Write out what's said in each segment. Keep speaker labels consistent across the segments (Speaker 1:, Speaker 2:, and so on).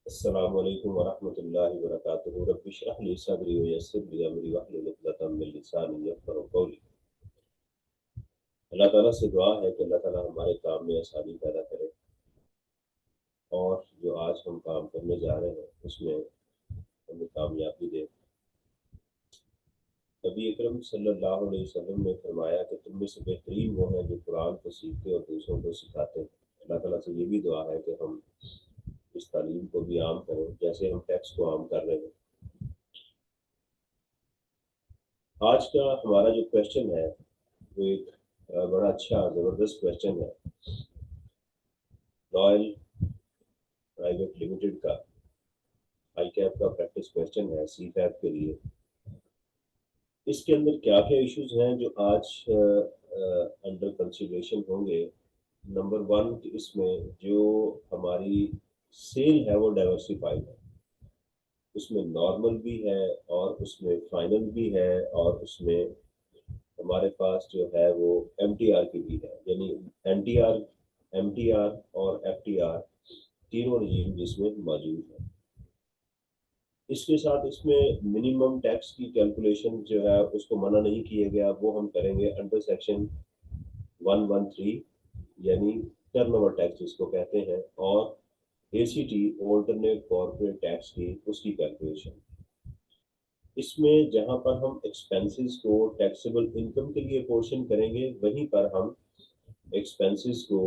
Speaker 1: अस्सलामु अलैकुम वरहमतुल्लाहि वबरकातुहू। रब्बि इश्रह ली सदरी व यस्सिर ली अमरी वहलुल उक़दतम मिन लिसानी यफ़क़हू क़ौली। अल्लाह ताला से दुआ है कि अल्लाह ताला हमारे काम में आसानी पैदा करे और जो आज हम काम करने जा रहे हैं उसमें हमें कामयाबी दे। नबी अकरम सल्लल्लाहु अलैहि वसल्लम ने फरमाया कि तुम में से बेहतरीन वो है जो कुरान को सीखते और दूसरों को सिखाते हैं। अल्लाह ताला से ये भी दुआ है कि हम इस तालीम को भी आम करें जैसे हम टैक्स को आम कर रहे हैं। आज का हमारा जो क्वेश्चन है वो एक बड़ा अच्छा ज़बरदस्त क्वेश्चन है। रॉयल प्राइवेट लिमिटेड का आई कैप का प्रैक्टिस क्वेश्चन है सी फैप के लिए। इसके अंदर क्या क्या इश्यूज हैं जो आज अंडर कंसिडरेशन होंगे। नंबर वन, इसमें जो हमारी सेल है वो डाइवर्सिफाइड है, उसमें नॉर्मल भी है और उसमें फाइनल भी है और उसमें हमारे पास जो है वो एमटीआर की भी है, यानी एनटीआर, एमटीआर और एफटीआर तीनों रजीम जिसमें मौजूद है। इसके साथ इसमें मिनिमम टैक्स की कैलकुलेशन जो है उसको मना नहीं किया गया, वो हम करेंगे अंडर सेक्शन 113, यानी टर्नओवर टैक्स जिसको कहते हैं, और एसीटी ऑल्टरनेट कॉर्पोरेट टैक्स की उसकी कैलकुलेशन। इसमें जहां पर हम एक्सपेंसेस को टैक्सेबल इनकम के लिए पोर्शन करेंगे, वहीं पर हम एक्सपेंसेस को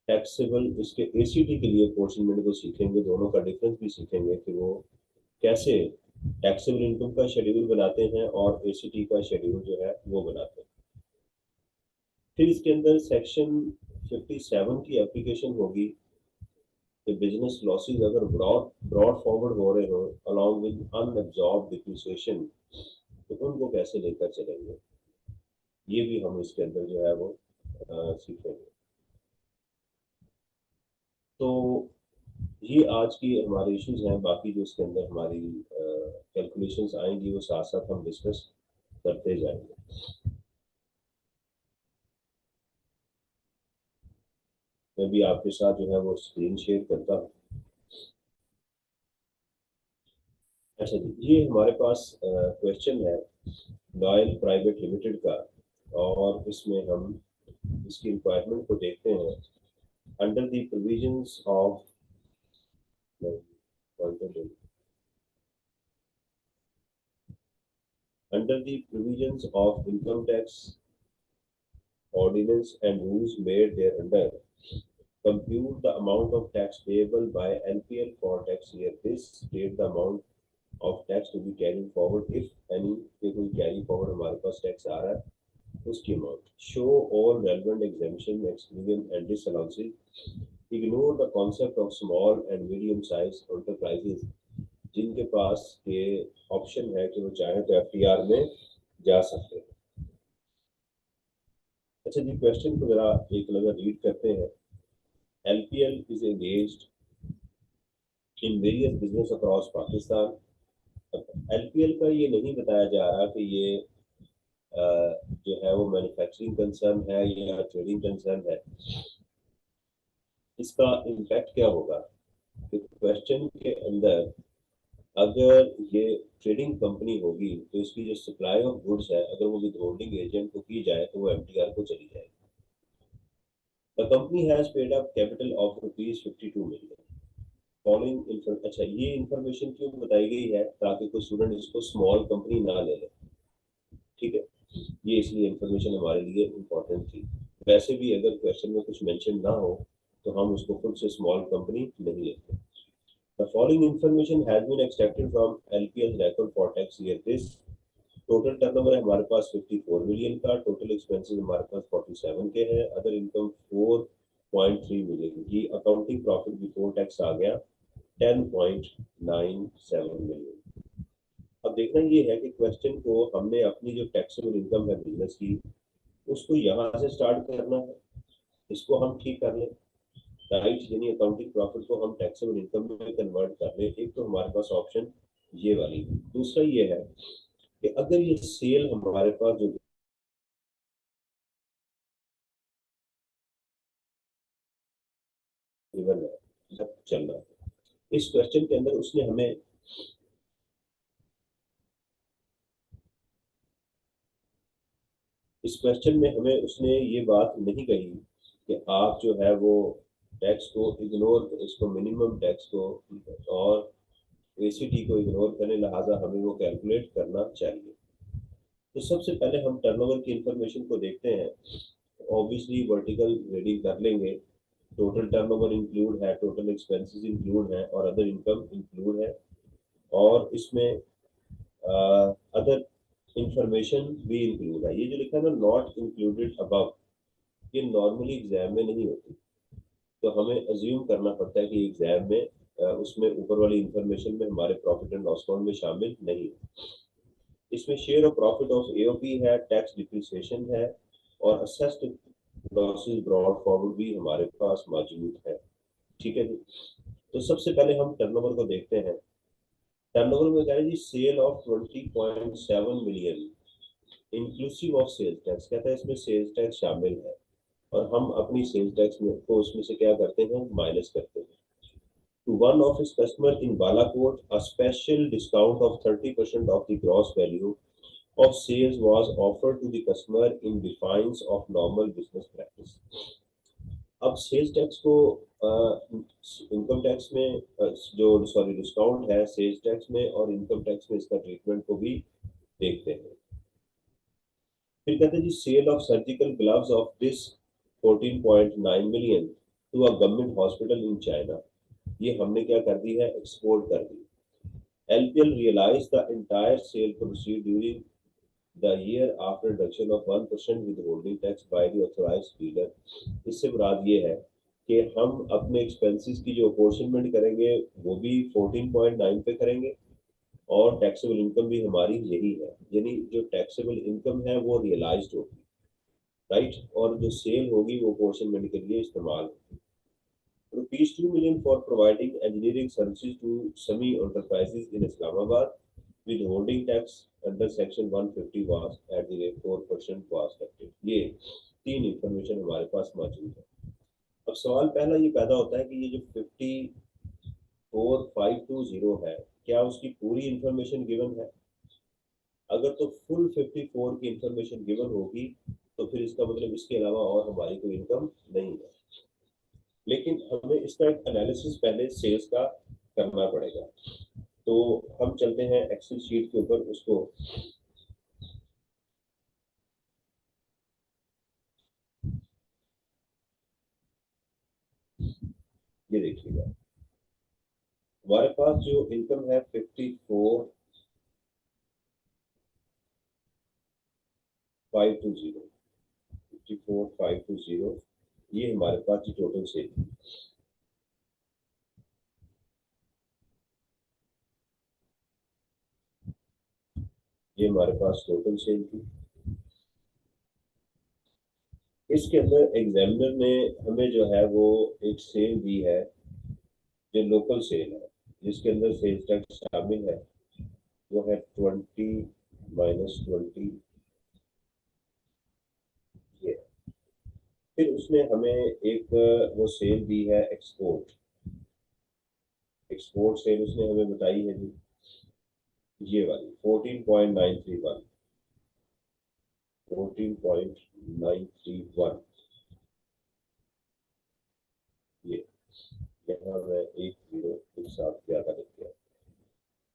Speaker 1: टैक्सेबल इसके एसीटी के लिए पोर्शनमेंट को सीखेंगे। दोनों का डिफरेंस भी सीखेंगे कि वो कैसे टैक्सेबल इनकम का शेड्यूल बनाते हैं और एसीटी का शेड्यूल जो है वो बनाते हैं। फिर इसके अंदर सेक्शन 57 की एप्लीकेशन होगी कि बिजनेस लॉसेस अगर ब्रॉड ब्रॉड फॉरवर्ड हो रहे हो अलॉन्ग विद अनअब्जॉर्ब डिप्रिसिएशन, तो उनको कैसे लेकर चलेंगे, ये भी हम इसके अंदर जो है वो सीखेंगे। तो ये आज की हमारे इश्यूज हैं। बाकी जो इसके अंदर हमारी कैलकुलेशंस आएंगी वो साथ साथ हम डिस्कस करते जाएंगे। मैं भी आपके साथ जो है वो स्क्रीन शेयर करता हूँ। अच्छा जी, ये हमारे पास क्वेश्चन है लॉयल प्राइवेट लिमिटेड का, और इसमें हम इसकी रिक्वायरमेंट को देखते हैं। Under the provisions of under the provisions of income tax ordinance and rules made thereunder, compute the amount of tax payable by NPL for tax year this, state the amount of tax to be carried forward if any, कि कोई carry forward हमारे पास tax आ रहा है उसकी amount, show all relevant exemption exclusion and disallowances, ignore the concept of small and medium size enterprises जिनके पास ये option है कि वो चाहे तो एफटीआर में जा सकते हैं। अच्छा जी, क्वेश्चन को जरा एक नजर रीड करते हैं। LPL is engaged in various business across Pakistan. LPL का ये नहीं बताया जा रहा कि ये जो है वो मैन्युफैक्चरिंग कंसर्न है या ट्रेडिंग कंसर्न है। इसका इम्पैक्ट क्या होगा कि क्वेश्चन के अंदर अगर ये ट्रेडिंग कंपनी होगी तो इसकी जो सप्लाई ऑफ गुड्स है अगर वो विद होल्डिंग एजेंट को की जाए तो वो एमटीआर को चली जाएगी। The company has paid up capital of ₹52 million following. अच्छा, ये इंफॉर्मेशन क्यों बताई गई है ताकि कोई स्टूडेंट इसको स्मॉल कंपनी ना ले ले, ठीक है। ये इसलिए इंफॉर्मेशन हमारे लिए इम्पोर्टेंट थी। वैसे भी अगर क्वेश्चन में कुछ मेंशन ना हो तो हम उसको खुद से स्मॉल कंपनी नहीं लेते। The following information has been extracted from LPL record for tax year this. Total turnover है हमारे पास 54 मिलियन का, टोटल एक्सपेंसेस हमारे पास 47 के हैं, अदर इनकम 4.3 मिलियन की, अकाउंटिंग प्रॉफिट बिफोर टैक्स आ गया 10.97 मिलियन। अब देखना ये है कि क्वेश्चन को हमने अपनी जो टैक्सेबल इनकम है बिजनेस की उसको यहाँ से स्टार्ट करना है, इसको हम ठीक कर लें, राइट, यानी अकाउंटिंग प्रॉफिट को हम टैक्सेबल इनकम में कन्वर्ट कर लें। एक तो हमारे पास ऑप्शन ये वाली है। दूसरा ये है कि अगर ये सेल हमारे पास जो गिवन है सब चल रहा है, इस क्वेश्चन के अंदर उसने हमें इस क्वेश्चन में हमें उसने ये बात नहीं कही कि आप जो है वो टैक्स को इग्नोर, इसको मिनिमम टैक्स को और एसीटी को इग्नोर करें, लिहाजा हमें वो कैलकुलेट करना चाहिए। तो सबसे पहले हम टर्नओवर की इंफॉर्मेशन को देखते हैं। ऑब्वियसली वर्टिकल रीडिंग कर लेंगे। टोटल टर्नओवर इंक्लूड है, टोटल एक्सपेंसेस इंक्लूड है और अदर इनकम इंक्लूड है, और इसमें अदर इंफॉर्मेशन भी इंक्लूड है। ये जो लिखा है ना नॉट इंक्लूडेड अबव, ये नॉर्मली एग्जाम में नहीं होती, तो हमें अज्यूम करना पड़ता है कि एग्जाम में उसमें ऊपर वाली इंफॉर्मेशन में हमारे प्रॉफिट एंड लॉस अकाउंट में शामिल नहीं है। इसमें share of profit of AOP है, टैक्स डिप्रिसिएशन है और असेस्ड लॉसेस ब्रॉड फॉरवर्ड भी हमारे पास मौजूद है। ठीक है जी। तो सबसे पहले हम टर्नओवर को देखते हैं। टर्नओवर में कह रहे हैं जी sale of 20.7 million inclusive of sales tax, कहता है इसमें सेल्स टैक्स शामिल है और हम अपनी सेल्स टैक्स में को उसमें से क्या करते हैं, माइनस करते हैं। To one of his customer in Balakot, a special discount of 30% of the gross value of sales was offered to the customer in defiance of normal business practice. अब सेल्स टैक्स को income tax में जो sorry discount है sales tax में और income tax में इसका treatment को भी देखते हैं। फिर कहते हैं जी sale of surgical gloves of this 14.9 million to a government hospital in China, ये हमने क्या कर दी है, एक्सपोर्ट कर दी। LPL realized the entire sale proceed during the year after reduction of 1% withholding tax by the authorized dealer। इससे मुराद ये है कि हम अपने एक्सपेंसेस की जो अपोर्शनमेंट करेंगे वो भी 14.9 पे करेंगे और टैक्सेबल इनकम भी हमारी यही है, यानी जो टैक्सेबल इनकम है वो रियलाइज्ड होगी, राइट, और जो सेल होगी वो अपोर्शनमेंट के लिए इस्तेमाल होगी। Rupees 2 million for providing engineering services to SME enterprises in Islamabad with holding tax under section 150 was at the rate 4% was collected। ये तीन इंफॉर्मेशन हमारे पास मौजूद है। अब सवाल पहला ये पैदा होता है कि ये जो 54520 है, क्या उसकी पूरी इंफॉर्मेशन गिवन है? अगर तो फुल 54 की इंफॉर्मेशन गिवन होगी तो फिर इसका मतलब इसके अलावा और हमारी कोई इनकम नहीं है, लेकिन हमें इसका एक एनालिसिस पहले सेल्स का करना पड़ेगा। तो हम चलते हैं एक्सेल शीट के ऊपर, उसको ये देखिएगा। हमारे पास जो इनकम है 54,520 ये हमारे पास जो टोटल सेल, ये हमारे पास टोटल सेल थी। इसके अंदर एग्जामिनर ने हमें जो है वो एक सेल दी है जो लोकल सेल है, जिसके अंदर सेल्स टैक्स शामिल है, वो है 20 - 20 ये। फिर उसने हमें एक वो सेल दी है एक्सपोर्ट, एक्सपोर्ट सेल उसने हमें बताई है जी ये वाली 14.931, 14.931 ये, यहाँ मैं एक जीरो एक साथ ज्यादा लिख दिया।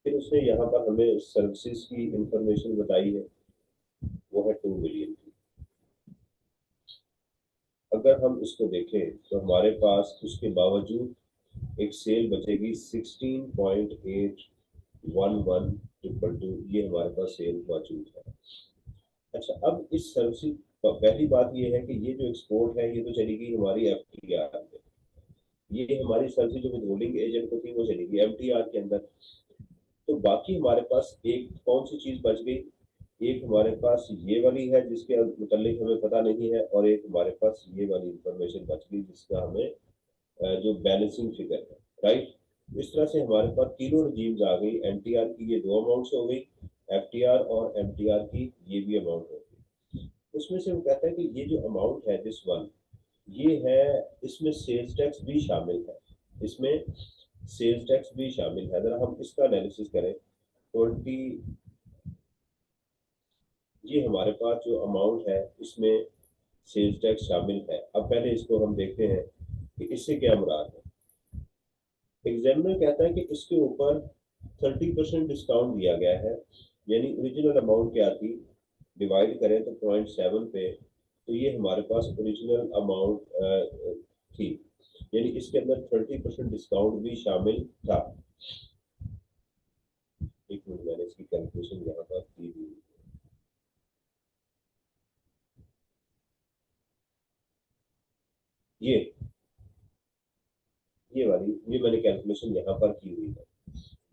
Speaker 1: फिर उसने यहाँ पर हमें सर्विसेज की इंफॉर्मेशन बताई है, वो है 2 मिलियन की। अगर हम इसको देखें तो हमारे पास उसके बावजूद एक सेल बचेगी 16.811 ये हमारे पास सेल मौजूद है। अच्छा, अब इस सर्विस पहली बात ये है कि ये जो एक्सपोर्ट है ये तो चली गई हमारी FTR में, ये हमारी सर्विस जो विथहोल्डिंग एजेंट को थी वो चली गई MTR के अंदर। तो बाकी हमारे पास एक कौन सी चीज बच गई, एक हमारे पास ये वाली है जिसके मुतालिक हमें पता नहीं है, और एक हमारे पास ये वाली इंफॉर्मेशन बच गई जिसका हमें जो बैलेंसिंग फिगर है, राइट। इस तरह से हमारे पास तीनों रजीम्स आ गई, MTR की ये दो अमाउंट्स हो गई, FTR और MTR की ये भी अमाउंट हो गई। उसमें से वो कहता है कि ये जो अमाउंट है दिस वन, ये है, इसमें सेल्स टैक्स भी शामिल है, इसमें सेल्स टैक्स भी शामिल है। अगर हम इसका एनालिसिस करें 20, ये हमारे पास जो अमाउंट है इसमें सेल्स टैक्स शामिल है। अब पहले इसको हम देखते हैं कि इससे क्या मुराद है। एग्जामिनर कहता है कि इसके ऊपर 30% डिस्काउंट दिया गया है, यानी ओरिजिनल अमाउंट क्या थी, डिवाइड करें तो 0.7 पे, तो ये हमारे पास ओरिजिनल अमाउंट थी, यानी इसके अंदर 30% डिस्काउंट भी शामिल था। एक मिनट, मैंने इसकी कैलकुलेशन यहाँ पर की हुई। ये वाली ये मैंने कैलकुलेशन यहाँ पर की हुई है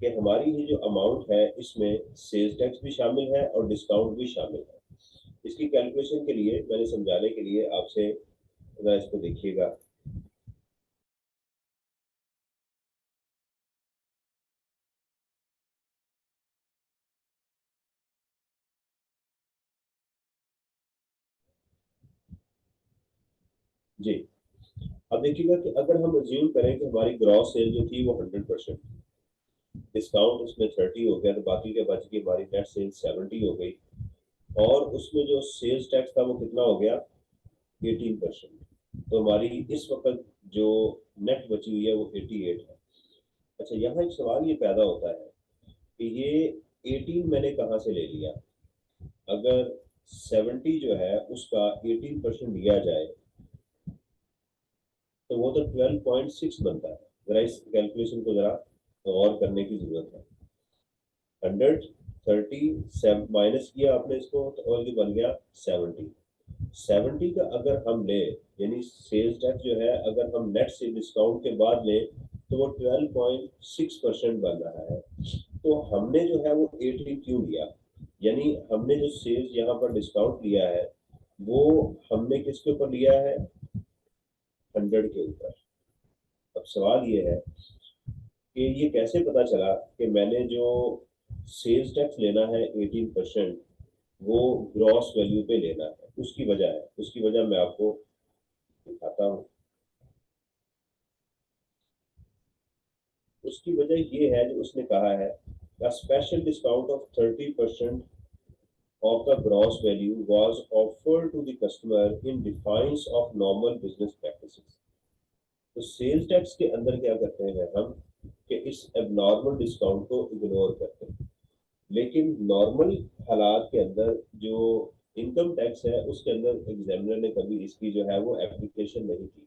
Speaker 1: कि हमारी ये जो अमाउंट है इसमें सेल्स टैक्स भी शामिल है और डिस्काउंट भी शामिल है। इसकी कैलकुलेशन के लिए मैंने समझाने के लिए आपसे जरा इसको देखिएगा। जी, अब देखिएगा कि अगर हम अज्यूम करें कि हमारी ग्रॉस सेल जो थी वो 100%, डिस्काउंट उसमें 30 हो गया, तो बाकी के बच की हमारी नेट सेल 70 हो गई, और उसमें जो सेल्स टैक्स था वो कितना हो गया, 18%। तो हमारी इस वक्त जो नेट बची हुई है वो 88 है। अच्छा, यहाँ एक सवाल ये पैदा होता है कि ये 18 मैंने कहाँ से ले लिया। अगर 70 जो है उसका 18% लिया जाए तो वो तो 12.6 बनता है। जरा इस कैलकुलेशन को जरा और करने की जरूरत है। 130 माइनस किया आपने इसको, तो और ये बन गया 70। 70 का अगर हम ले, यानी सेल्स टैक्स जो है अगर हम नेट से डिस्काउंट के बाद लें तो वो 12.6% बन रहा है। तो हमने जो है वो 18 क्यों लिया, यानी हमने जो सेल्स यहाँ पर डिस्काउंट लिया है वो हमने किसके ऊपर लिया है, 100 के ऊपर। अब सवाल ये है कि ये कैसे पता चला कि मैंने जो सेल्स टैक्स लेना है 18%, वो ग्रॉस वैल्यू पे लेना है। उसकी वजह है, उसकी वजह मैं आपको दिखाता हूँ। उसकी वजह ये है जो उसने कहा है, a special discount of 30% of the gross value was offered to the customer in defiance of normal business practices। तो सेल्स टैक्स के अंदर क्या करते हैं हम कि इस एबनॉर्मल डिस्काउंट को इग्नोर करते हैं, लेकिन नॉर्मल हालात के अंदर जो इनकम टैक्स है उसके अंदर एग्जामिनर ने कभी इसकी जो है वो एप्लीकेशन नहीं की।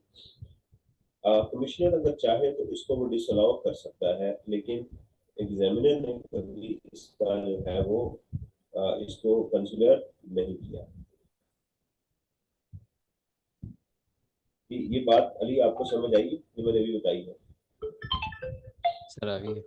Speaker 1: कमिश्नर अगर चाहे तो इसको वो डिसअलाउ कर सकता है, लेकिन एग्जामिनर ने कभी इसका जो है वो इसको कंसिडर नहीं किया। ये बात अली आपको समझ आई जो मैंने अभी बताई है।
Speaker 2: सर आगे।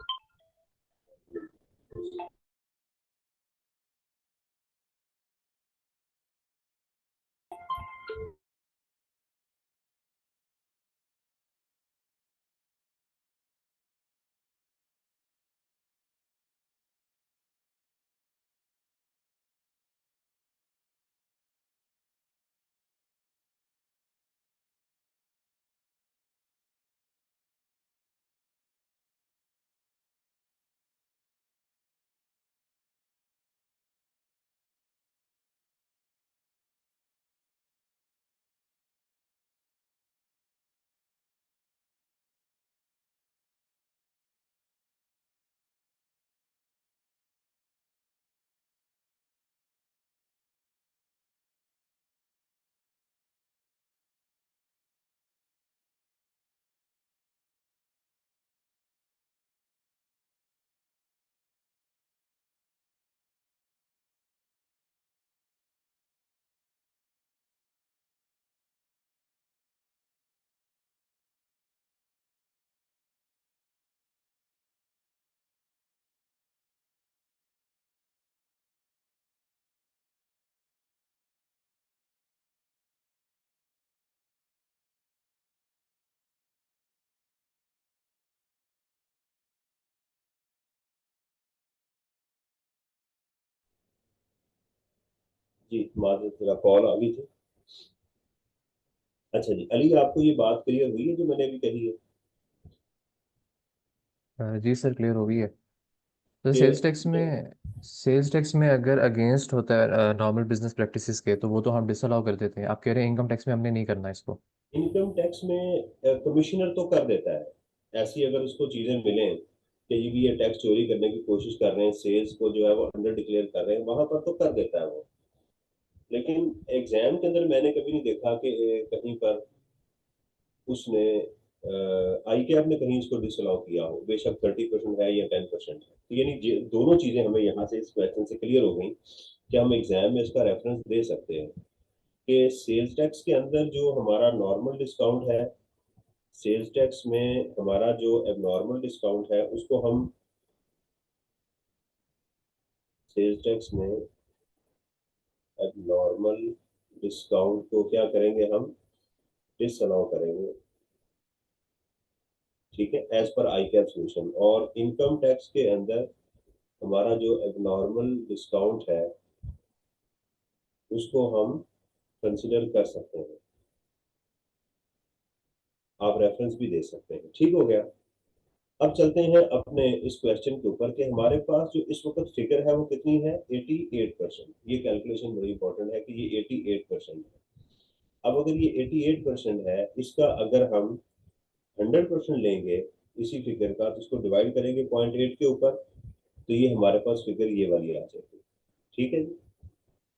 Speaker 1: जी, माजरत, मेरा कॉल आ गई थी। अच्छा जी, अली आपको ये बात क्लियर हुई है जो मैंने अभी कही है।
Speaker 2: जी सर, क्लियर हो गई है। तो
Speaker 1: कि
Speaker 2: सेल्स टैक्स में अगर अगेंस्ट होता है नॉर्मल बिजनेस प्रैक्टिसेस के, तो वो तो हम डिसअलाउ कर देते हैं। आप कह रहे हैं इनकम टैक्स में हमने नहीं करना इसको।
Speaker 1: इनकम टैक्स में कमिश्नर तो कर देता है। ऐसी अगर उसको चीजें मिलें कि ये टैक्स चोरी करने की कोशिश कर रहे हैं, सेल्स को जो है वो अंडर डिक्लेयर कर रहे हैं, वहां पर तो कर देता है वो। लेकिन एग्जाम के अंदर मैंने कभी नहीं देखा कि कहीं पर उसने आई कैप ने कहीं इसको डिसअलाउ किया हो, बेशक 30% है या 10% है। तो यानी दोनों चीजें हमें यहाँ से इस क्वेश्चन से क्लियर हो गई कि हम एग्जाम में इसका रेफरेंस दे सकते हैं कि सेल्स टैक्स के अंदर जो हमारा नॉर्मल डिस्काउंट है, सेल्स टैक्स में हमारा जो एबनॉर्मल डिस्काउंट है उसको हम सेल्स टैक्स में एबनॉर्मल डिस्काउंट को क्या करेंगे, हम डिसअलाउ करेंगे। ठीक है, एज पर आई कैप सोल्यूशन। और इनकम टैक्स के अंदर हमारा जो एबनॉर्मल डिस्काउंट है उसको हम कंसिडर कर सकते हैं। आप रेफरेंस भी दे सकते हैं। ठीक हो गया। अब चलते हैं अपने इस क्वेश्चन के ऊपर कि हमारे पास जो इस वक्त फिगर है वो कितनी है, 88%। ये कैलकुलेशन बड़ी इंपॉर्टेंट है कि ये 88% है। अब अगर ये 88% है, इसका अगर हम 100% लेंगे इसी फिगर का, तो इसको डिवाइड करेंगे 0.8 के ऊपर, तो ये हमारे पास फिगर ये वाली आ जाएगी। ठीक है जी,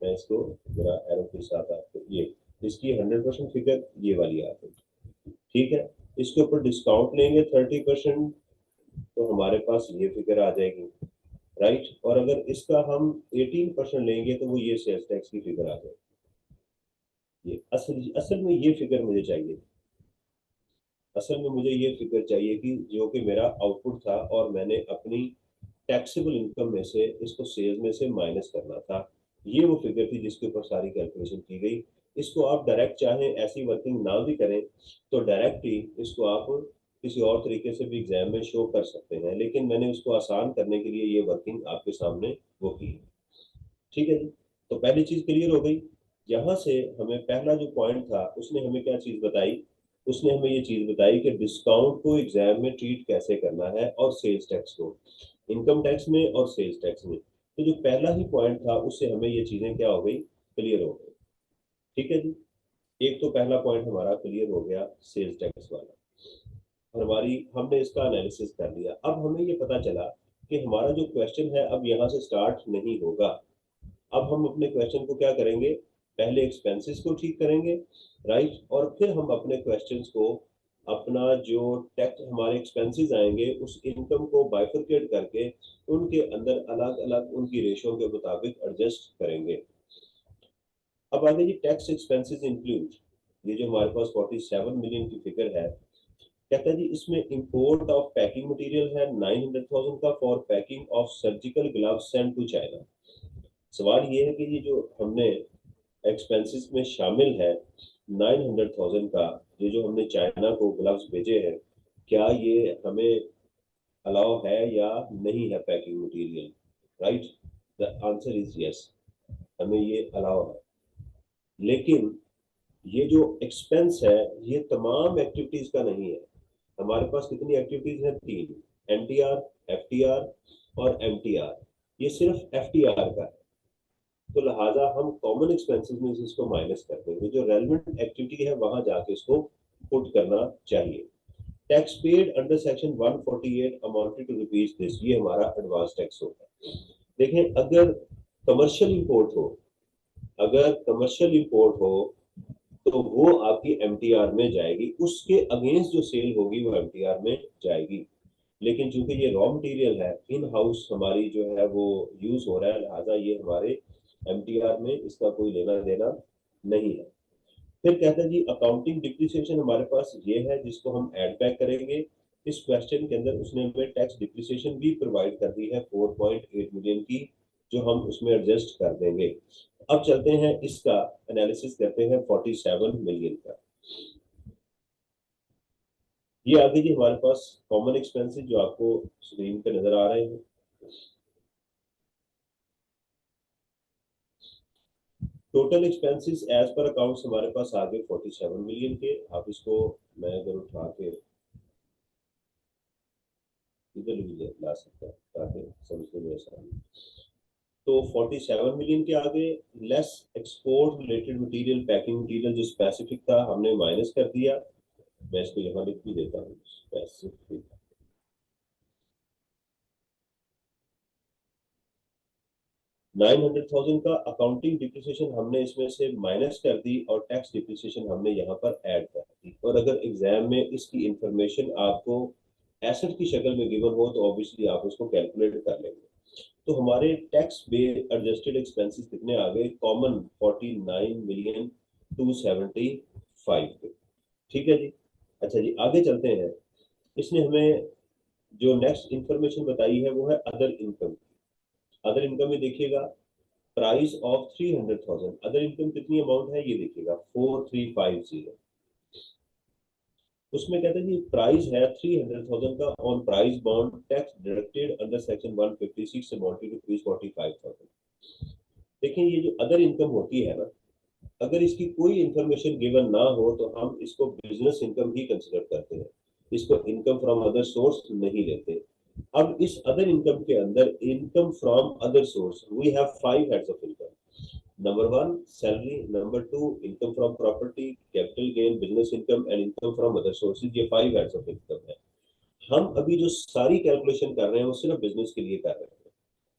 Speaker 1: मैं इसको जरा एरो के साथ आपको ये इसकी 100% फिगर ये वाली आ गई। ठीक है, इसके ऊपर डिस्काउंट लेंगे 30%, तो हमारे पास ये फिगर आ जाएगी। राइट, और अगर इसका हम 18% लेंगे तो वो ये सेल्स टैक्स की फिगर आ जाएगी। ये असल असल में ये फिगर मुझे चाहिए। असल में मुझे ये फिगर चाहिए कि जो कि मेरा आउटपुट था और मैंने अपनी टैक्सेबल इनकम में से इसको सेल्स में से माइनस करना था। ये वो फिगर थी जिसके ऊपर सारी कैलकुलेशन की गई। इसको आप डायरेक्ट चाहें ऐसी वर्किंग ना भी करें तो डायरेक्ट ही इसको आप किसी और तरीके से भी एग्जाम में शो कर सकते हैं, लेकिन मैंने उसको आसान करने के लिए ये वर्किंग आपके सामने वो की है। ठीक है जी, तो पहली चीज क्लियर हो गई। यहाँ से हमें पहला जो पॉइंट था उसने हमें क्या चीज बताई, उसने हमें ये चीज बताई कि डिस्काउंट को एग्जाम में ट्रीट कैसे करना है और सेल्स टैक्स को इनकम टैक्स में और सेल्स टैक्स में। तो जो पहला ही पॉइंट था उससे हमें ये चीजें क्या हो गई, क्लियर हो गई। ठीक है जी, एक तो पहला पॉइंट हमारा क्लियर हो गया सेल्स टैक्स वाला, और हमारी हमने इसका एनालिसिस कर लिया। अब हमें ये पता चला कि हमारा जो क्वेश्चन है अब यहाँ से स्टार्ट नहीं होगा। अब हम अपने क्वेश्चन को क्या करेंगे, पहले एक्सपेंसेस को ठीक करेंगे। राइट, और फिर हम अपने क्वेश्चंस को अपना जो टैक्स हमारे एक्सपेंसेस आएंगे उस इनकम को बाइफरकेट करके उनके अंदर अलग अलग उनकी रेशो के मुताबिक एडजस्ट करेंगे। अब आगे जी, टैक्स एक्सपेंसेस इंक्लूड, ये जो हमारे पास 47 मिलियन की फिगर है, कहता है जी इसमें इंपोर्ट ऑफ पैकिंग मटेरियल है 900,000 का for packing of surgical gloves send to China. सवाल ये है कि ये जो हमने एक्सपेंसेस में शामिल है 900,000 का, ये जो हमने चाइना को ग्लव्स भेजे हैं, क्या ये हमें अलाउ है या नहीं है packing material. Right, the answer is yes, हमें ये अलाउ है। लेकिन ये जो एक्सपेंस है ये तमाम एक्टिविटीज का नहीं है। हमारे पास कितनी एक्टिविटीज हैं, तीन, एनटीआर, एफटीआर और एमटीआर। ये सिर्फ एफटीआर का है, तो लिहाजा हम कॉमन एक्सपेंसेस में से इसको माइनस कर देंगे, जो रेलिवेंट एक्टिविटी है वहां जाके इसको पुट करना चाहिए। Tax paid under section 148 amounted to rupees this, ये हमारा एडवांस टैक्स होगा। देखें, अगर कमर्शियल इंपोर्ट हो, अगर कमर्शियल इंपोर्ट हो तो वो आपकी एमटीआर में जाएगी, उसके अगेंस्ट जो सेल होगी वो एमटीआर में जाएगी। लेकिन चूंकि ये रॉ मटेरियल है, इन हाउस हमारी जो है वो यूज हो रहा है, लिहाजा ये हमारे एमटीआर में इसका कोई लेना देना नहीं है। फिर कहते हैं जी अकाउंटिंग डिप्रिसिएशन हमारे पास ये है जिसको हम ऐड बैक करेंगे। इस क्वेश्चन के अंदर उसने हमें टैक्स डिप्रिसिएशन भी प्रोवाइड कर दी है 4.8 मिलियन की, जो हम उसमें एडजस्ट कर देंगे। अब चलते हैं इसका एनालिसिस करते हैं 47 मिलियन का। ये आगे जी हमारे पास कॉमन एक्सपेंसेस जो आपको स्क्रीन पे नजर आ रहे हैं। Total expenses as per accounts हमारे पास आ गए 47 मिलियन के। आप इसको मैं अगर उठा के इधर भी ला सकता है ताकि समझने में आसानी। तो 47 मिलियन के आगे less export related material, packing material जो स्पेसिफिक था हमने माइनस कर दिया। मैं इसको यहाँ लिख भी देता हूँ, स्पेसिफिक 900,000 का अकाउंटिंग डिप्रिसिएशन हमने इसमें से माइनस कर दी और टैक्स डिप्रिसिएशन हमने यहाँ पर ऐड कर दी। और अगर एग्जाम में इसकी इंफॉर्मेशन आपको एसेट की शक्ल में गिवन हो तो ऑब्वियसली आप उसको कैलकुलेट कर लेंगे। तो हमारे टैक्स बेस्ड एडजस्टेड एक्सपेंसेस कितने आ गए? कॉमन 49,275। ठीक है जी। अच्छा जी, आगे चलते हैं। इसने हमें जो नेक्स्ट इंफॉर्मेशन बताई है वो है अदर इनकम। अदर इनकम में देखिएगा प्राइस ऑफ 300,000। अदर इनकम कितनी अमाउंट है ये देखिएगा 4350। उसमें कहते हैं कि प्राइस है 300,000 का on price bond tax deducted under section 156 amounting to rupees 45,000। देखिए ये जो अदर इनकम होती है ना, अगर इसकी कोई इंफॉर्मेशन गिवन ना हो तो हम इसको बिजनेस इनकम ही कंसिडर करते हैं, इसको इनकम फ्रॉम अदर सोर्स नहीं लेते। अब इस अदर इनकम के अंदर income from other source we have 5 heads of income. Number 1 salary, number 2 income from property, capital gain, business income and income from other sources. ये 5 हेड्स ऑफ इनकम है। हम अभी जो सारी कैलकुलेशन कर रहे हैं वो सिर्फ बिजनेस के लिए कर रहे हैं।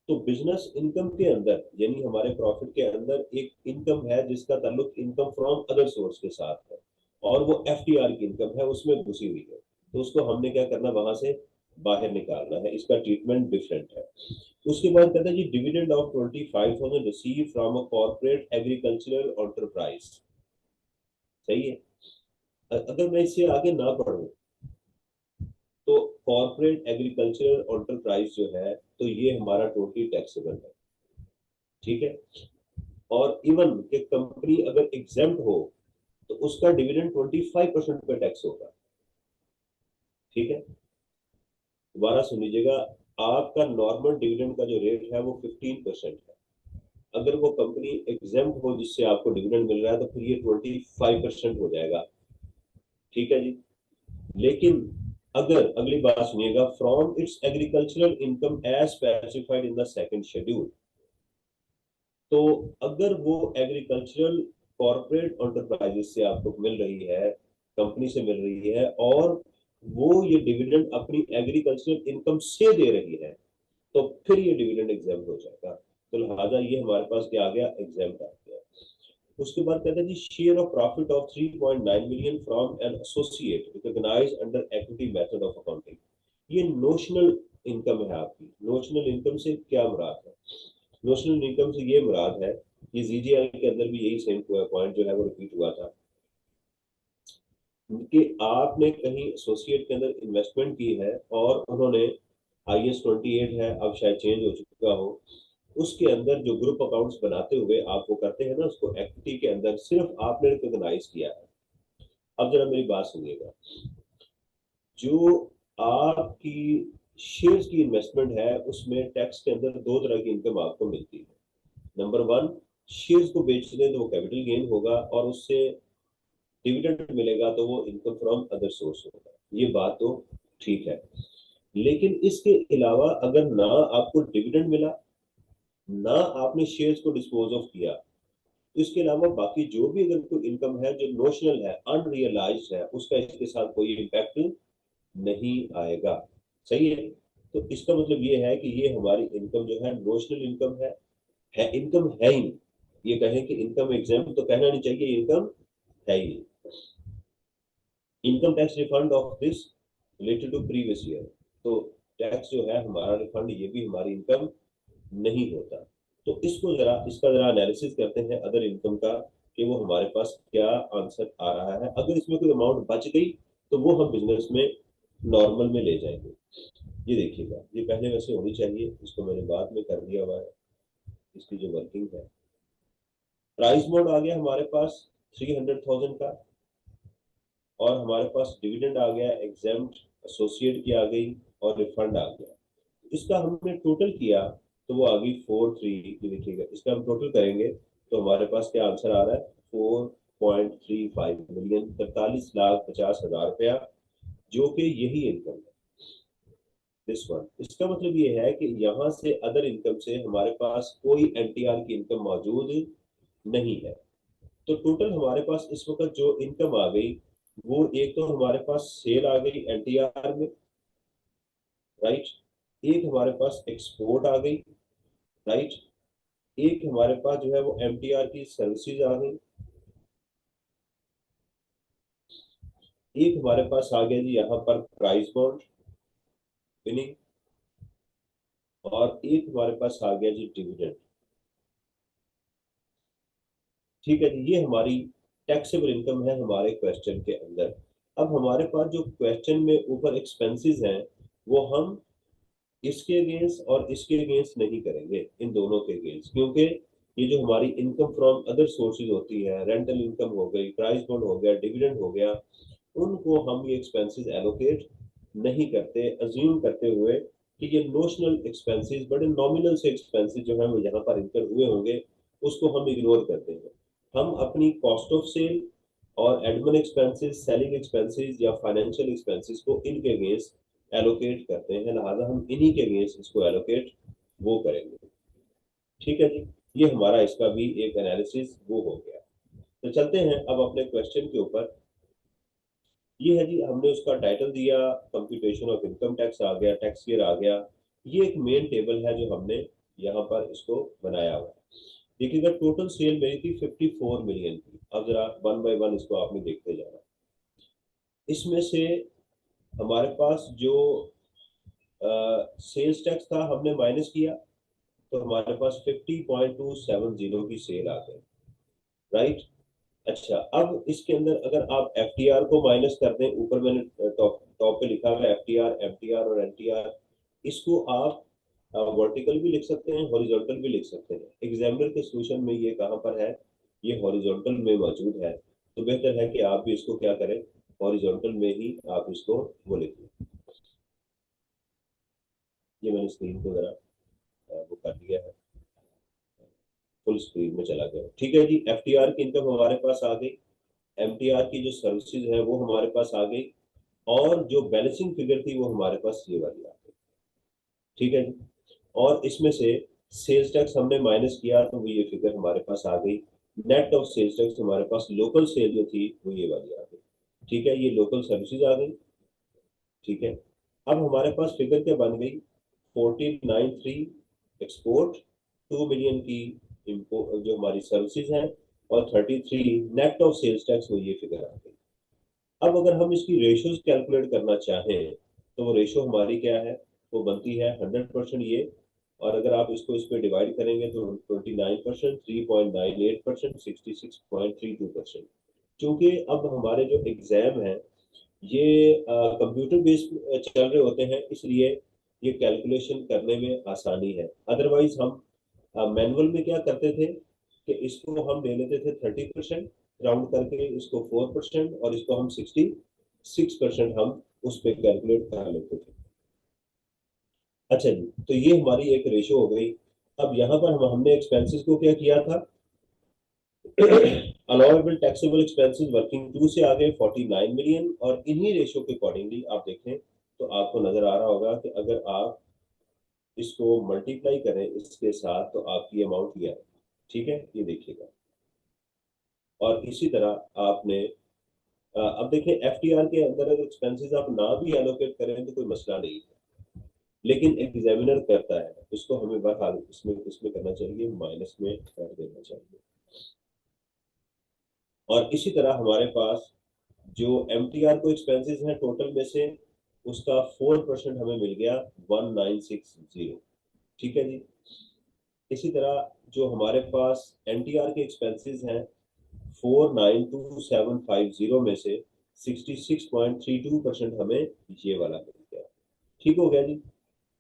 Speaker 1: तो बिजनेस इनकम के अंदर यानी हमारे प्रॉफिट के अंदर एक इनकम है जिसका ताल्लुक इनकम फ्रॉम अदर सोर्स के साथ है और वो एफटीआर की इनकम है, उसमें घुसी हुई है। तो उसको हमने क्या करना, वहां से बाहर निकालना है। इसका ट्रीटमेंट डिफरेंट है। उसके बाद कहता है जी dividend of 25,000 receive from a corporate agricultural enterprise. सही है। अगर मैं इससे आगे ना पढ़ूं तो कॉर्पोरेट एग्रीकल्चरल एंटरप्राइज जो है तो ये हमारा टोटली टैक्सेबल है। ठीक है। और इवन कि कंपनी अगर एग्जेम्प्ट हो तो उसका डिविडेंड 25% पे टैक्स होगा। ठीक है। दोबारा सुन लीजिएगा, आपका नॉर्मल डिविडेंड का जो रेट है वो 15% है। अगर वो कंपनी एग्जेम्प्ट हो जिससे आपको डिविडेंड मिल रहा है तो फिर ये 25% हो जाएगा। ठीक है जी। लेकिन अगर अगली बात सुनिएगा, from its agricultural income as specified in the second schedule. तो अगर वो एग्रीकल्चरल कॉर्पोरेट एंटरप्राइजेस से आपको मिल रही है, कंपनी से मिल रही है और वो ये डिविडेंड अपनी एग्रीकल्चरल इनकम से दे रही है तो फिर ये डिविडेंड एग्जाम्प्ट हो जाएगा। तो लिहाजा ये हमारे पास क्या आ गया, एग्जाम्प्ट आ गया। उसके बाद कहते हैं जी share of profit of 3.9 million from an associate recognise under equity method of accounting. ये नोशनल इनकम है आपकी। नोशनल इनकम से क्या मुराद है? नोशनल इनकम से ये मुराद है, ये जीजीएल के अंदर भी यही सेम पॉइंट जो है वो रिपीट हुआ था कि आपने कहीं एसोसिएट के अंदर इन्वेस्टमेंट की है और उन्होंने IS 28 है, अब शायद चेंज हो चुका हो, उसके अंदर जो ग्रुप अकाउंट्स बनाते हुए आप वो करते हैं ना, उसको इक्विटी के अंदर सिर्फ आपने रिकॉग्नाइज किया है। अब जरा मेरी बात सुनिएगा, जो आपकी शेयर्स की इन्वेस्टमेंट है उसमें टैक्स के अंदर दो तरह की इनकम आपको मिलती है। नंबर 1, शेयर्स को बेच दें तो वो कैपिटल गेन होगा और उससे डिविडेंड मिलेगा तो वो इनकम फ्रॉम अदर सोर्स होगा। ये बात तो ठीक है। लेकिन इसके अलावा अगर ना आपको डिविडेंड मिला, ना आपने शेयर्स को डिस्पोज ऑफ किया, तो इसके अलावा बाकी जो भी अगर कोई इनकम है जो नोशनल है, अनरियलाइज्ड है, उसका इसके साथ कोई इम्पैक्ट नहीं आएगा। सही है। तो इसका मतलब ये है कि ये हमारी इनकम जो है नोशनल इनकम है इनकम है ही नहीं। ये कहें कि इनकम एग्जाम तो कहना नहीं चाहिए, इनकम है ही नहीं। Income tax refund of this related to previous year. तो टैक्स जो है हमारा रिफंड ये भी हमारी इनकम नहीं होता। तो इसको जरा इसका जरा एनालिसिस करते हैं अदर इनकम का कि वो हमारे पास क्या आंसर आ रहा है। अगर इसमें कोई अमाउंट बच गई तो वो हम बिजनेस में नॉर्मल में ले जाएंगे। ये देखिएगा, ये पहले वैसे होनी चाहिए, इसको मैंने बाद में कर दिया हुआ है। इसकी जो वर्किंग है, प्राइस बोर्ड आ गया हमारे पास 300,000 का और हमारे पास डिविडेंड आ गया, एग्जाम्प्ट एसोसिएट की आ गई और रिफंड आ गया। इसका हमने टोटल किया तो वो आ गई 43। ये देखिएगा, इसका हम टोटल करेंगे तो हमारे पास क्या आंसर आ रहा है, 4.35 मिलियन, 43,50,000 रुपया, जो कि यही इनकम है। This one. इसका मतलब ये है कि यहाँ से अदर इनकम से हमारे पास कोई एनटीआर की इनकम मौजूद नहीं है। तो टोटल हमारे पास इस वक्त जो इनकम आ गई वो एक तो हमारे पास सेल आ गई एनटीआर में, राइट, एक हमारे पास एक्सपोर्ट आ गई, राइट, एक हमारे पास जो है वो एमटीआर की सर्विसेज आ गई, एक हमारे पास आ गया जी यहाँ पर प्राइस बॉन्ड विनिंग, और एक हमारे पास आ गया जी डिविडेंड। ठीक है जी, ये हमारी टैक्सेबल इनकम है हमारे क्वेश्चन के अंदर। अब हमारे पास जो क्वेश्चन में ऊपर एक्सपेंसेस हैं वो हम इसके अगेंस्ट और इसके अगेंस्ट नहीं करेंगे, इन दोनों के अगेंस्ट, क्योंकि ये जो हमारी इनकम फ्रॉम अदर सोर्सेज होती है, रेंटल इनकम हो गई, प्राइस बॉन्ड हो गया, डिविडेंड हो गया, उनको हम ये एक्सपेंसेस एलोकेट नहीं करते, अज्यूम करते हुए कि ये नोशनल एक्सपेंसेस, बड़े नॉमिनल से एक्सपेंसेस जो है वो यहाँ पर इनकर हुए होंगे, उसको हम इग्नोर करते हैं। हम अपनी कॉस्ट ऑफ सेल और एडमिन एक्सपेंसेस, सेलिंग एक्सपेंसेस या फाइनेंशियल एक्सपेंसेस को इनके अगेंस्ट एलोकेट करते हैं, लिहाजा हम इन्हीं के अगेंस्ट इसको एलोकेट वो करेंगे। ठीक है जी, ये हमारा इसका भी एक एनालिसिस वो हो गया। तो चलते हैं अब अपने क्वेश्चन के ऊपर। ये है जी, हमने उसका टाइटल दिया कंप्यूटेशन ऑफ इनकम टैक्स आ गया, टैक्स ईयर आ गया। ये एक मेन टेबल है जो हमने यहाँ पर इसको बनाया हुआ है। देखिएगा टोटल सेल मेरी थी 54 मिलियन की। अब जरा वन बाय वन इसको आपने देखते जाना। इसमें से हमारे पास जो सेल्स टैक्स था हमने माइनस किया, तो हमारे पास 50.270 की सेल आ गई, राइट। अच्छा, अब इसके अंदर अगर आप एफटीआर को माइनस कर दें, ऊपर मैंने टॉप टॉप पे लिखा हुआ है एफटीआर, एमटीआर और एनटीआर, इसको आप वर्टिकल भी लिख सकते हैं, हॉरिजॉन्टल भी लिख सकते हैं। एग्जामिनर के सॉल्यूशन में ये कहाँ पर है, ये हॉरिजॉन्टल में मौजूद है, तो बेहतर है कि आप भी इसको क्या करें, हॉरिजॉन्टल में ही आप इसको वो लिखें। ये मैंने स्क्रीन को जरा वो कर दिया है, फुल स्क्रीन में चला गया। ठीक है जी, एफटीआर की इनकम हमारे पास आ गई, एमटीआर की जो सर्विसेज है वो हमारे पास आ गई, और जो बैलेंसिंग फिगर थी वो हमारे पास ये वाली आ गई। ठीक है जी, और इसमें से सेल्स टैक्स हमने माइनस किया तो वो ये फिगर हमारे पास आ गई। नेट ऑफ सेल्स टैक्स हमारे पास लोकल सेल जो थी वो ये वाली आ गई। ठीक है, ये लोकल सर्विसेज आ गई। ठीक है, अब हमारे पास फिगर क्या बन गई, 1493 एक्सपोर्ट, 2 मिलियन की इम्पोर्ट जो हमारी सर्विसेज हैं, और 33 नेट ऑफ सेल्स टैक्स, वो ये फिगर आ गई। अब अगर हम इसकी रेशियोज कैलकुलेट करना चाहें तो वो रेशियो हमारी क्या है, वो बनती है 100% ये, और अगर आप इसको इस पर डिवाइड करेंगे तो 29%, 3.98%, 66.32%। क्योंकि अब हमारे जो एग्जाम है ये कंप्यूटर बेस्ड चल रहे होते हैं, इसलिए ये कैलकुलेशन करने में आसानी है। अदरवाइज हम मैनुअल में क्या करते थे कि इसको हम ले लेते थे 30%, राउंड करके इसको 4%, और इसको हम 66% हम उस पर कैलकुलेट कर लेते थे। अच्छा जी, तो ये हमारी एक रेशो हो गई। अब यहाँ पर हमने एक्सपेंसेस को क्या किया था, allowable taxable expenses working to से आ गए 49 मिलियन, और इन्हीं रेशो के अकॉर्डिंगली आप देखें तो आपको नजर आ रहा होगा कि अगर आप इसको मल्टीप्लाई करें इसके साथ तो आपकी अमाउंट ये आएगी। ठीक है, ये देखिएगा। और इसी तरह आपने अब देखें एफटीआर के अंदर अगर एक्सपेंसेस आप ना भी एलोकेट करें तो कोई मसला नहीं है, लेकिन एग्जामिनर करता है, इसको हमें बहरहाल इसमें इसमें करना चाहिए, माइनस में कर देना चाहिए। और इसी तरह हमारे पास जो एमटीआर को एक्सपेंसेस हैं टोटल में से, उसका 4% हमें मिल गया 1960। ठीक है जी, इसी तरह जो हमारे पास एनटीआर के एक्सपेंसेस हैं 492750 में से 66.32% हमें ये वाला मिल गया। ठीक हो गया जी।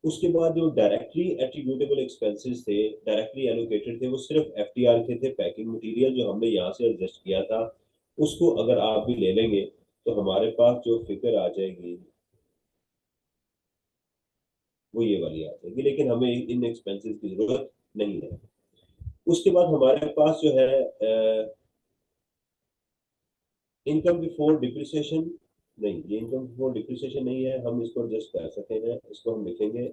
Speaker 1: उसके बाद जो डायरेक्टली एट्रीब्यूटेबल एक्सपेंसेस थे, डायरेक्टली एलोकेटेड थे, वो सिर्फ एफटीआर के थे। पैकिंग मटेरियल जो हमने यहाँ से एडजस्ट किया था, उसको अगर आप भी ले लेंगे तो हमारे पास जो फिगर आ जाएगी वो ये वाली आ जाएगी, लेकिन हमें इन एक्सपेंसेस की जरूरत नहीं है। उसके बाद हमारे पास जो है इनकम बिफोर डिप्रिसिएशन नहीं, ये इनकम बिफोर डिप्रिसिएशन नहीं है, हम इसको एडजस्ट कर सकते हैं। इसको हम लिखेंगे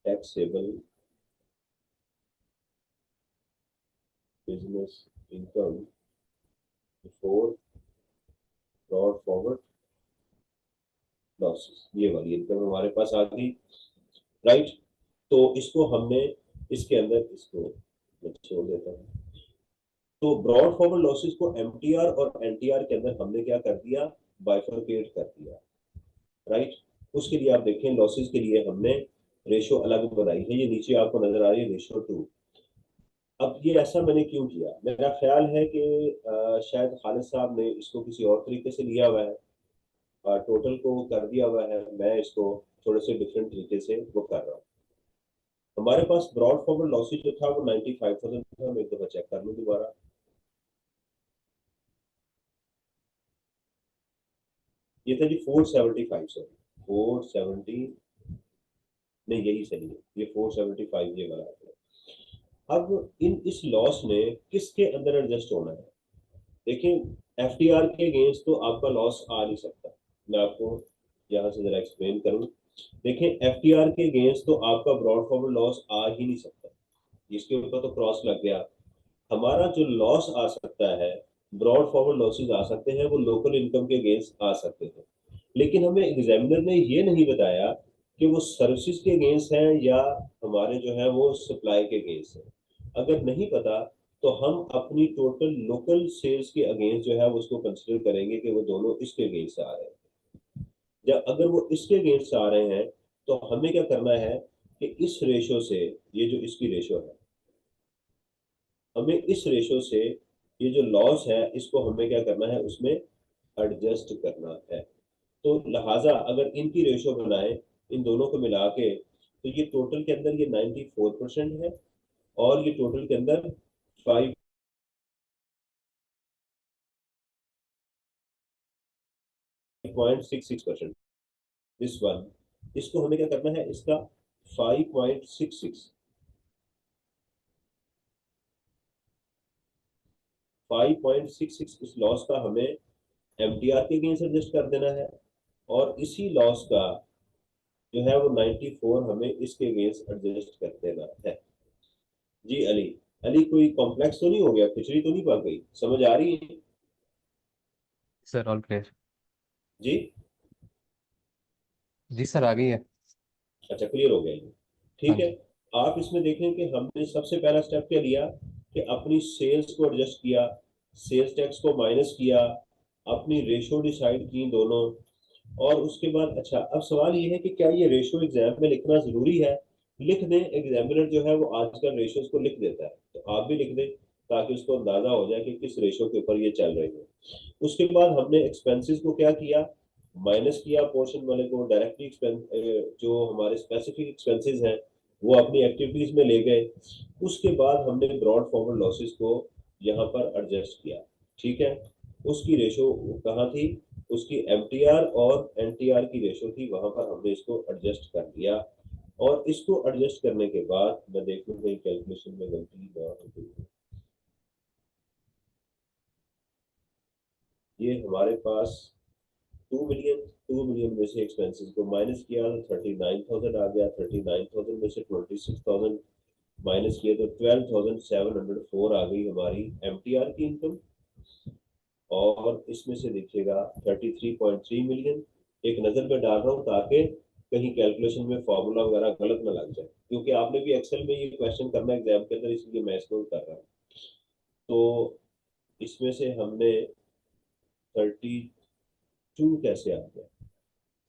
Speaker 1: taxable business income before brought forward losses, ये वाली इनकम हमारे पास आ गई, राइट। तो इसको हमने इसके अंदर इसको मैं छोड़ देता हूँ। तो ब्रॉड फॉरवर्ड लॉसेस को एमटीआर और एनटीआर के अंदर हमने क्या कर दिया, बाइफरकेट कर दिया, राइट। उसके लिए आप देखें लॉसेस के लिए हमने रेशो अलग बनाई है, ये नीचे आपको नजर आ रही है रेशो 2। अब ये ऐसा मैंने क्यों किया, मेरा ख्याल है कि शायद खालिद साहब ने इसको किसी और तरीके से लिया हुआ है, टोटल को कर दिया हुआ है, मैं इसको थोड़े से डिफरेंट तरीके से वो कर रहा हूँ। हमारे पास ब्रॉड फॉरवर्ड लॉसेज जो था वो 95,000 था, मैं एक दफा चेक कर लूँ दोबारा। ये था जी 475, सॉरी 470, नहीं यही सही है, ये 475 ये वाला है। अब इस लॉस ने किसके अंदर एडजस्ट होना है, देखिए एफटीआर के अगेंस्ट तो आपका लॉस आ नहीं सकता, मैं आपको यहाँ से जरा एक्सप्लेन करूँ। देखिए एफटीआर के अगेंस्ट तो आपका ब्रॉड फॉरवर्ड लॉस आ ही नहीं सकता, इसके ऊपर तो क्रॉस लग गया। हमारा जो लॉस आ सकता है, ब्रॉड फॉरवर्ड लॉसेज आ सकते हैं, वो लोकल इनकम के अगेंस्ट आ सकते हैं, लेकिन हमें एग्जामिनर ने ये नहीं बताया कि वो सर्विसेज के अगेंस्ट है या हमारे जो है वो सप्लाई के अगेंस्ट है। अगर नहीं पता तो हम अपनी टोटल लोकल सेल्स के अगेंस्ट जो है वो उसको कंसिडर करेंगे कि वो दोनों इसके अगेंस्ट आ रहे हैं। जब अगर वो इसके अगेंस्ट आ रहे हैं तो हमें क्या करना है कि इस रेशो से, ये जो इसकी रेशो है, हमें इस रेशो से ये जो लॉस है इसको हमें क्या करना है, उसमें एडजस्ट करना है। तो लिहाजा अगर इनकी रेशो बनाए, इन दोनों को मिला के, तो ये टोटल के अंदर ये 94% है, और ये टोटल के अंदर 5.66%, दिस वन, इसको हमें क्या करना है, इसका 5.66 5.66 इस लॉस का हमें एमटीआर के अगेंस्ट एडजस्ट कर देना है, और इसी लॉस का जो है वो 94 हमें इसके अगेंस्ट एडजस्ट कर देना है। जी अली, अली कोई कॉम्प्लेक्स तो नहीं हो गया, खिचड़ी तो नहीं पक गई, समझ आ रही है?
Speaker 2: Sir all clear.
Speaker 1: जी,
Speaker 2: जी सर आ गई है।
Speaker 1: अच्छा क्लियर हो गया ये,
Speaker 2: हाँ
Speaker 1: ठीक है।
Speaker 2: जी।
Speaker 1: आप इसमें देखें कि हमने सबसे पहला स्टेप क्या लिया कि अपनी सेल्स को एडजस्ट किया, सेल्स टैक्स को माइनस किया, अपनी रेशो डिसाइड की दोनों, और उसके बाद अच्छा अब सवाल ये है कि क्या ये रेशो एग्जाम में लिखना जरूरी है, लिख दें, एग्जामिनर जो है वो आजकल रेशोज को लिख देता है, तो आप भी लिख दें ताकि उसको अंदाजा हो जाए कि किस रेशो के ऊपर ये चल रही है। उसके बाद हमने एक्सपेंसेस को क्या किया, माइनस किया पोर्शन वाले को, डायरेक्टली एक्सपेंस जो हमारे स्पेसिफिक एक्सपेंसेस हैं वो अपनी एक्टिविटीज में ले गए। उसके बाद हमने ब्रॉड फॉरवर्ड लॉसेस को यहाँ पर एडजस्ट किया, ठीक है। उसकी रेशो कहाँ थी, उसकी एमटीआर और एनटीआर की रेशो थी, वहां पर हमने इसको एडजस्ट कर दिया। और इसको एडजस्ट करने के बाद मैं देख लूँ कहीं कैलकुलेशन में गलती ना हो गई। ये हमारे पास 2 मिलियन, 2 मिलियन में से एक्सपेंसेस को माइनस किया तो 39,000 आ गया, 39,000 में से 26,000 माइनस किया तो 12,704 आ गई हमारी एमटीआर की इनकम। और इसमें से देखिएगा 33.3 मिलियन, एक नजर में डाल रहा हूँ ताकि कहीं कैलकुलेशन में फॉर्मूला वगैरह गलत ना लग जाए, क्योंकि आपने भी एक्सेल में ये क्वेश्चन करना है एग्जाम के अंदर, इसलिए मैं इसको कर रहा हूँ। तो इसमें से हमने 32 कैसे आ गया,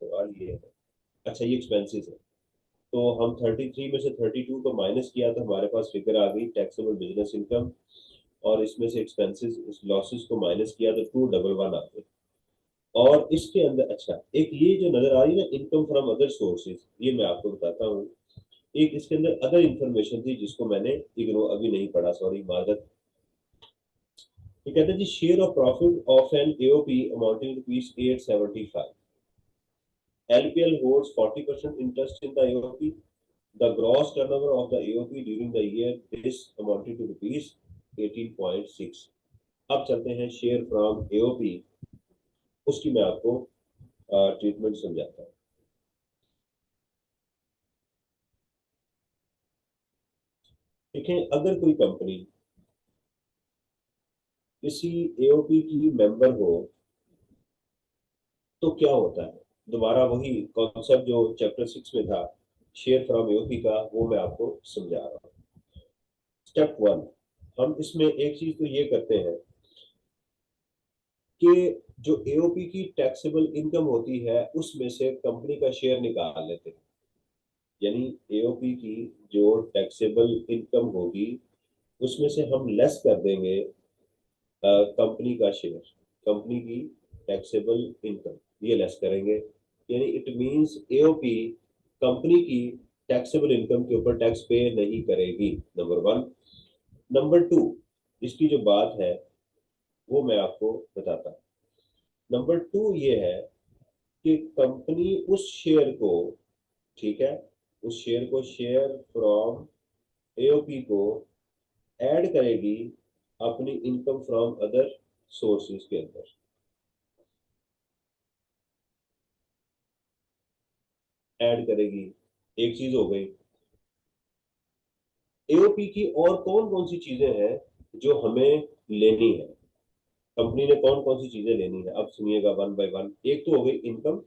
Speaker 1: सवाल ये है। अच्छा ये एक्सपेंसेस है, तो हम 33 में से 32 को माइनस किया तो हमारे पास फिगर आ गई टैक्सेबल बिजनेस इनकम, और इसमें से एक्सपेंसेस इस लॉसेस को माइनस किया तो 211 आ गए। और इसके अंदर अच्छा एक ये जो नजर आ रही है ना इनकम फ्रॉम अदर सोर्सेज, ये मैं आपको बताता हूँ। एक इसके अंदर अदर इंफॉर्मेशन थी जिसको मैंने इग्नोर अभी नहीं पढ़ा, सॉरी मार्गत। ये कहते हैं जी share of profit of an AOP amounting rupees 875, LPL holds 40% interest in the AOP. The gross turnover of the AOP during the year is amounted to rupees 18.6। अब चलते हैं शेयर फ्रॉम AOP, उसकी मैं आपको ट्रीटमेंट समझाता हूँ। देखें, अगर कोई कंपनी किसी एओपी की मेंबर हो तो क्या होता है, दोबारा वही कॉन्सेप्ट जो चैप्टर 6 में था शेयर फ्रॉम एओपी का, वो मैं आपको समझा रहा हूँ। स्टेप 1, हम इसमें एक चीज तो ये करते हैं कि जो एओपी की टैक्सेबल इनकम होती है उसमें से कंपनी का शेयर निकाल लेते हैं। यानी एओपी की जो टैक्सेबल इनकम होगी उसमें से हम लेस कर देंगे कंपनी का शेयर, कंपनी की टैक्सेबल इनकम ये लेस करेंगे। यानी इट मींस एओपी कंपनी की टैक्सेबल इनकम के ऊपर टैक्स पे नहीं करेगी, नंबर 1। नंबर 2, इसकी जो बात है वो मैं आपको बताता हूँ। नंबर 2 ये है कि कंपनी उस शेयर को, ठीक है, उस शेयर को शेयर फ्रॉम एओपी को ऐड करेगी अपनी इनकम फ्रॉम अदर सोर्सेज के अंदर। ऐड करेगी, एक चीज हो गई। एओपी की और कौन कौन सी चीजें हैं जो हमें लेनी है, कंपनी ने कौन कौन सी चीजें लेनी है, अब सुनिएगा वन बाय वन। एक तो हो गई इनकम,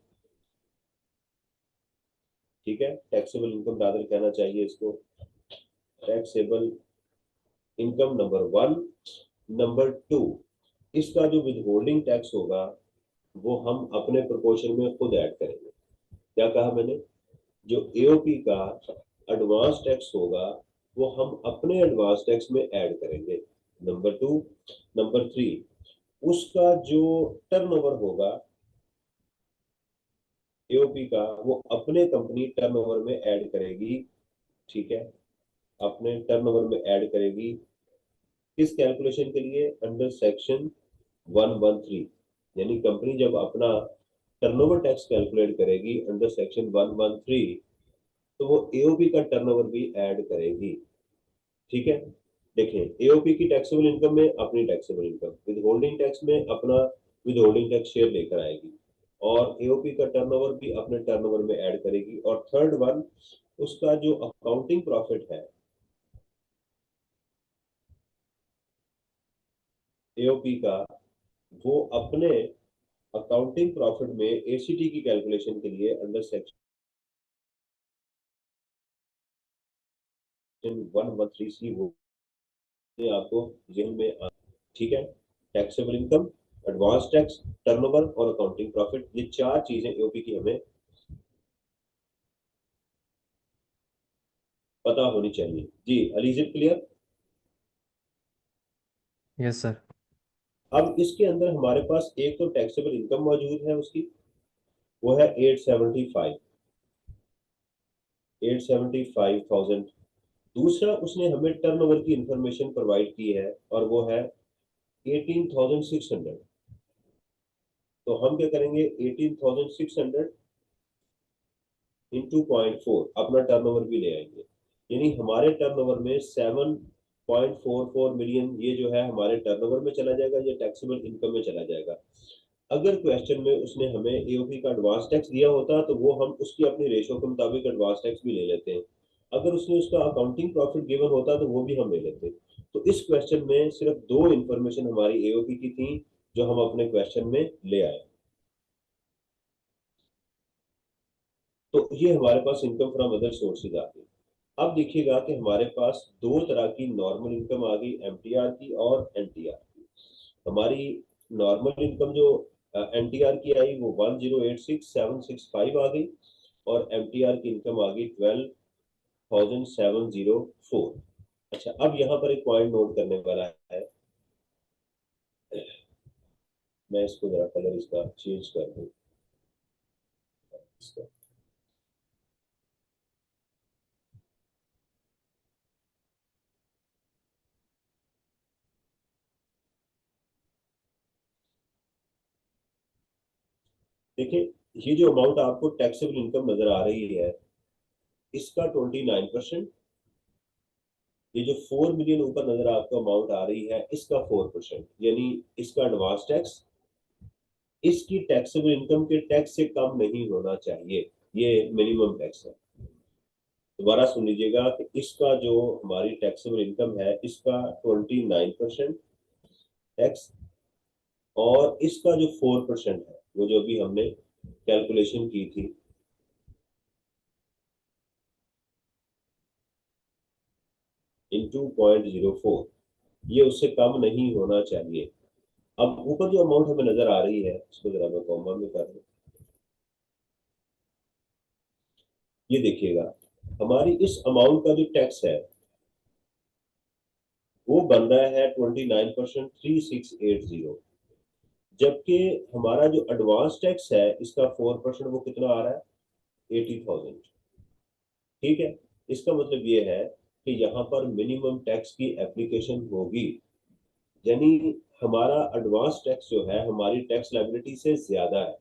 Speaker 1: ठीक है, टैक्सेबल इनकम रादर कहना चाहिए इसको, टैक्सेबल इनकम नंबर 1। नंबर 2, इसका जो विद होल्डिंग टैक्स होगा वो हम अपने प्रोपोर्शन में खुद ऐड करेंगे। क्या कहा मैंने, जो एओपी का एडवांस टैक्स होगा वो हम अपने एडवांस टैक्स में ऐड करेंगे, नंबर 2। नंबर 3, उसका जो टर्नओवर होगा एओपी का वो अपने कंपनी टर्नओवर में ऐड करेगी, ठीक है, अपने टर्नओवर में ऐड करेगी। किस कैलकुलेशन के लिए, अंडर सेक्शन 113। यानी कंपनी जब अपना टर्नओवर टैक्स कैलकुलेट करेगी अंडर सेक्शन 113 तो वो एओपी का टर्नओवर भी ऐड करेगी, ठीक है। देखिए, एओपी की टैक्सेबल इनकम में अपनी taxable income, with holding tax में अपना विद होल्डिंग टैक्स शेयर लेकर आएगी, और एओपी का टर्नओवर भी अपने टर्नओवर में ऐड करेगी। और थर्ड वन, उसका जो अकाउंटिंग प्रॉफिट है एओपी का, वो अपने अकाउंटिंग प्रॉफिट में एसीटी की कैलकुलेशन के लिए अंडर सेक्शन 113C वो आपको जेल में ठीक है। Taxable income, advance tax, turnover और अकाउंटिंग प्रॉफिट, ये चार चीजें एओपी की हमें पता होनी चाहिए। जी Ali, is it clear?
Speaker 2: Yes sir.
Speaker 1: अब इसके अंदर हमारे पास एक तो टैक्सेबल इनकम मौजूद है उसकी, वो है 875,000। दूसरा, उसने हमें टर्नओवर की इंफॉर्मेशन प्रोवाइड की है और वो है 18,600। तो हम क्या करेंगे, 18,600 इंटू 0.4 अपना टर्नओवर भी ले आएंगे। यानी हमारे टर्नओवर में 7.44 मिलियन ये जो है हमारे टर्नओवर में चला जाएगा, ये टैक्सेबल इनकम में चला जाएगा। अगर क्वेश्चन में उसने हमें एओपी का एडवांस टैक्स दिया होता तो वो हम उसकी अपनी रेशो के मुताबिक एडवांस टैक्स भी ले लेते हैं। अगर उसने उसका अकाउंटिंग प्रॉफिट गिवन होता तो वो भी हम ले लेते। तो इस क्वेश्चन में सिर्फ दो इंफॉर्मेशन हमारी एओपी की थी जो हम अपने क्वेश्चन में ले आए। तो ये हमारे पास इनकम फ्रॉम अदर सोर्सेज आ गई। अब देखिएगा कि हमारे पास दो तरह की नॉर्मल इनकम आ गई, एमटीआर की और एनटीआर की। हमारी नॉर्मल इनकम जो एनटीआर की आई वो 1086765 आ गई, और एमटीआर की इनकम आ गई 12,704। अच्छा, अब यहाँ पर एक पॉइंट नोट करने वाला है, मैं इसको जरा कलर इसका चेंज कर दूं इसका। देखिए, ये जो अमाउंट आपको टैक्सेबल इनकम नजर आ रही है इसका 29%, ये जो 4 मिलियन ऊपर नजर आपको अमाउंट आ रही है इसका 4%, यानी इसका एडवांस टैक्स इसकी टैक्सेबल इनकम के टैक्स से कम नहीं होना चाहिए, ये मिनिमम टैक्स है। दोबारा सुन लीजिएगा कि इसका जो हमारी टैक्सेबल इनकम है इसका 29% टैक्स, और इसका जो 4% है वो जो अभी हमने कैलकुलेशन की थी, इंटू 0.04, ये उससे कम नहीं होना चाहिए। अब ऊपर जो अमाउंट हमें नजर आ रही है इसको जरा मैं कॉमा में कर दूं, ये देखिएगा हमारी इस अमाउंट का जो टैक्स है वो बन रहा है 29%, 3680, जबकि हमारा जो एडवांस टैक्स है इसका 4% वो कितना आ रहा है, 80,000। ठीक है, इसका मतलब ये है कि यहाँ पर मिनिमम टैक्स की एप्लीकेशन होगी, यानी हमारा एडवांस टैक्स जो है हमारी टैक्स लायबिलिटी से ज्यादा है,